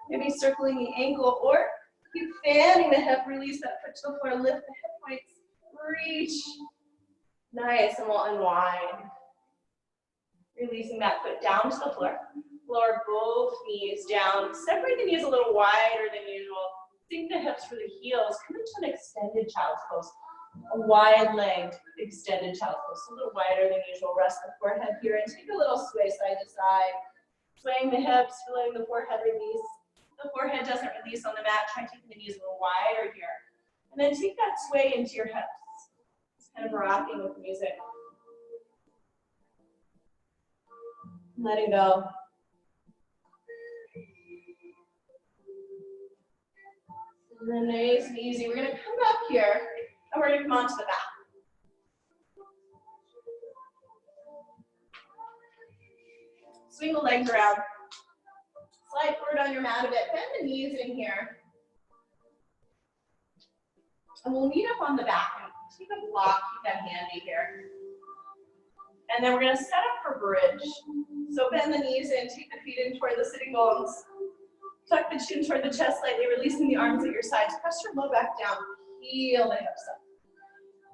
Maybe circling the ankle, or keep fanning the hip, release that foot to the floor, lift the hip points, reach. Nice, and we'll unwind. Releasing that foot down to the floor. Lower both knees down. Separate the knees a little wider than usual. Sink the hips for the heels. Come into an extended child's pose. A wide-legged extended child's pose. A little wider than usual. Rest the forehead here and take a little sway side to side. Swaying the hips, letting the forehead release. The forehead doesn't release on the mat. Try taking the knees a little wider here. And then take that sway into your hips. Just kind of rocking with music. Letting go. And then nice and easy. We're going to come up here and we're going to come onto the back. Swing the legs around. Slide forward on your mat a bit. Bend the knees in here. And we'll meet up on the back. Take a block, keep that handy here. And then we're gonna set up for bridge. So bend the knees in, take the feet in toward the sitting bones. Tuck the chin toward the chest slightly, releasing the arms at your sides. Press your low back down, heel the hips up.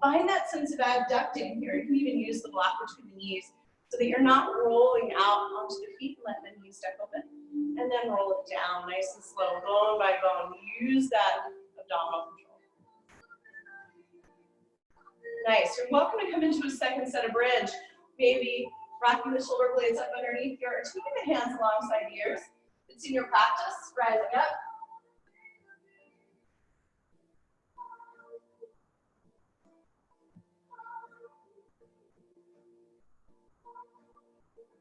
Find that sense of abducting here. You can even use the block between the knees so that you're not rolling out onto the feet and let the knees step open. And then roll it down nice and slow, bone by bone. Use that abdominal control. Nice. You're welcome to come into a second set of bridge. Maybe rocking the shoulder blades up underneath you or taking the hands alongside the ears. It's in your practice, rising up.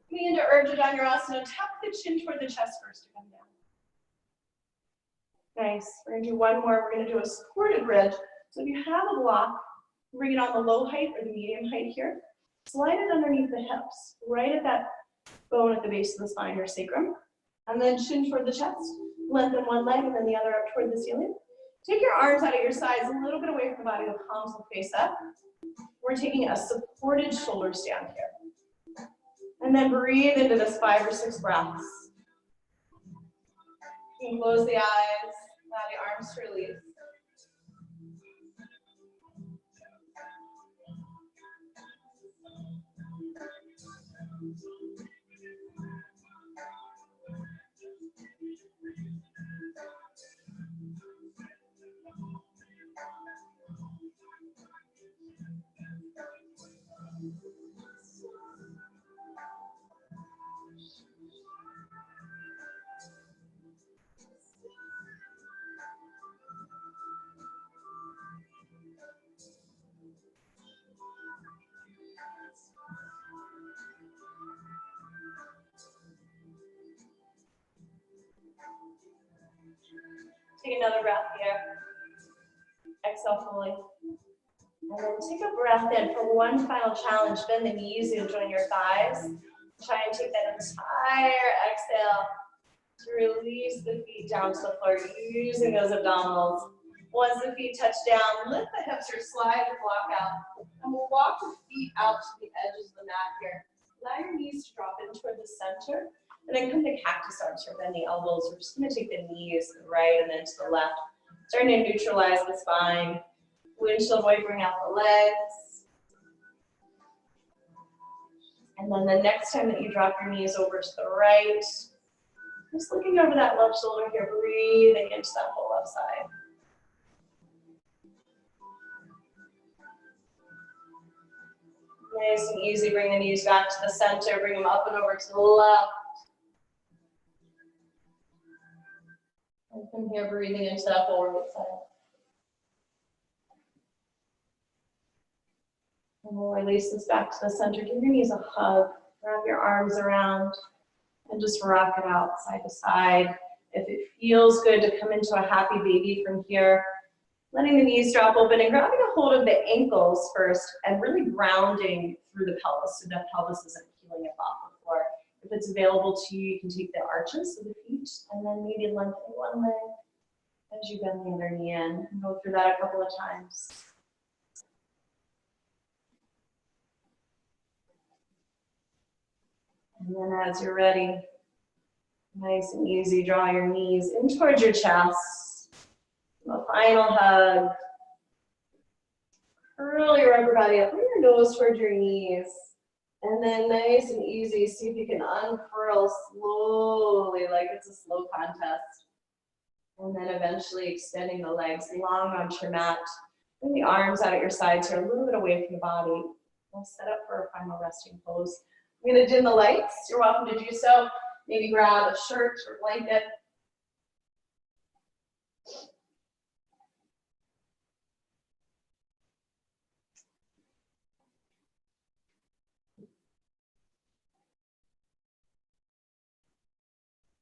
Coming into Urdhva Dhanurasana, tuck the chin toward the chest first to come down. Nice. We're going to do one more. We're going to do a supported bridge. So if you have a block, bring it on the low height or the medium height here. Slide it underneath the hips, right at that bone at the base of the spine or sacrum. And then chin toward the chest. Lengthen one leg and then the other up toward the ceiling. Take your arms out at your sides, a little bit away from the body. The palms will face up. We're taking a supported shoulder stand here. And then breathe into this 5 or 6 breaths. You can close the eyes, allow the arms to release. Take another breath here. Exhale fully. And then take a breath in for one final challenge. Bend the knees and join your thighs. Try and take that entire exhale to release the feet down to the floor, using those abdominals. Once the feet touch down, lift the hips or slide the block out. And we'll walk the feet out to the edges of the mat here. Allow your knees to drop in toward the center. And then come to cactus arms or bend the elbows. We're just going to take the knees to the right and then to the left. Starting to neutralize the spine. Windshield way, bring out the legs. And then the next time that you drop your knees over to the right, just looking over that left shoulder here, breathing into that whole left side. Nice and easy, bring the knees back to the center, bring them up and over to the left. And from here, breathing into that whole right side. And we'll release this back to the center. Give your knees a hug. Wrap your arms around and just rock it out side to side. If it feels good to come into a happy baby from here, letting the knees drop open and grabbing a hold of the ankles first and really grounding through the pelvis so the pelvis isn't peeling up off the floor. If it's available to you, you can take the arches of the feet and then maybe lengthen one leg as you bend the other knee in. And go through that a couple of times. And then as you're ready, nice and easy, draw your knees in towards your chest. A final hug. Curl your upper body up, bring your nose towards your knees. And then nice and easy, see if you can unfurl slowly, like it's a slow contest. And then eventually extending the legs long onto your mat. Bring the arms out at your sides here, a little bit away from the body. We'll set up for a final resting pose. I'm going to dim the lights. You're welcome to do so. Maybe grab a shirt or blanket.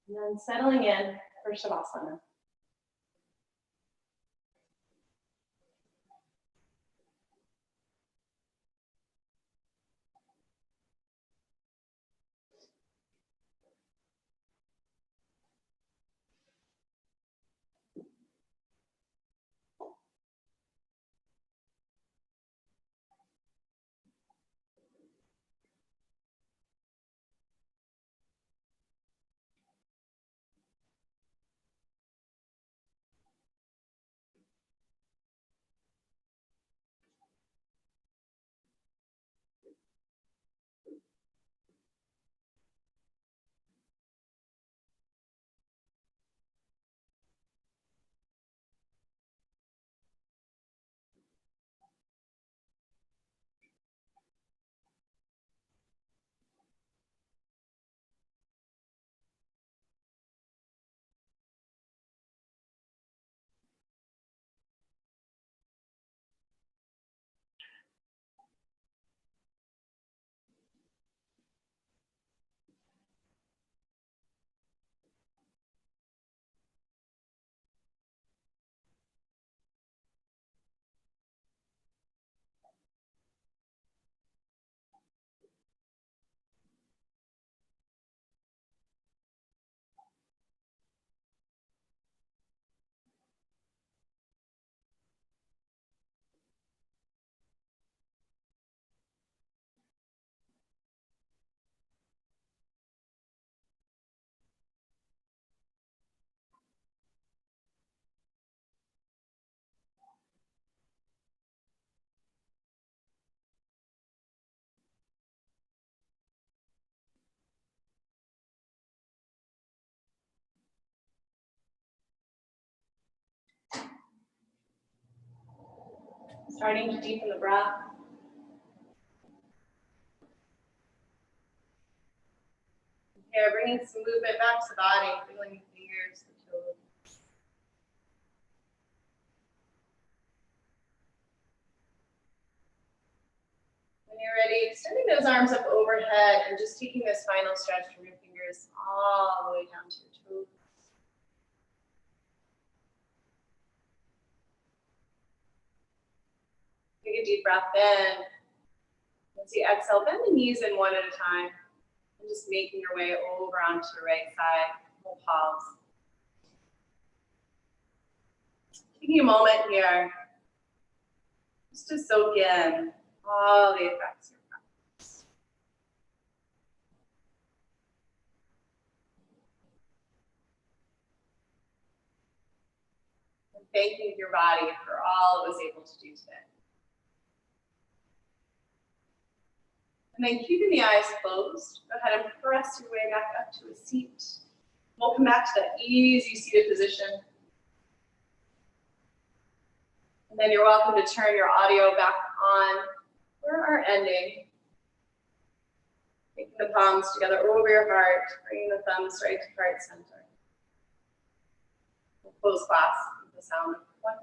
And then settling in for Shavasana. Starting to deepen the breath. Here, bringing some movement back to the body, feeling the fingers, the toes. When you're ready, extending those arms up overhead and just taking this final stretch from your fingers all the way down to your toes. Take a deep breath in. As you exhale, bend the knees in one at a time. And just making your way over onto the right side. We'll pause. Taking a moment here just to soak in all the effects of your practice. And thanking your body for all it was able to do today. And then keeping the eyes closed, go ahead and press your way back up to a seat. We'll come back to that easy seated position. And then you're welcome to turn your audio back on for our ending. Taking the palms together over your heart, bringing the thumbs right to heart center. We'll close class with the sound of 1.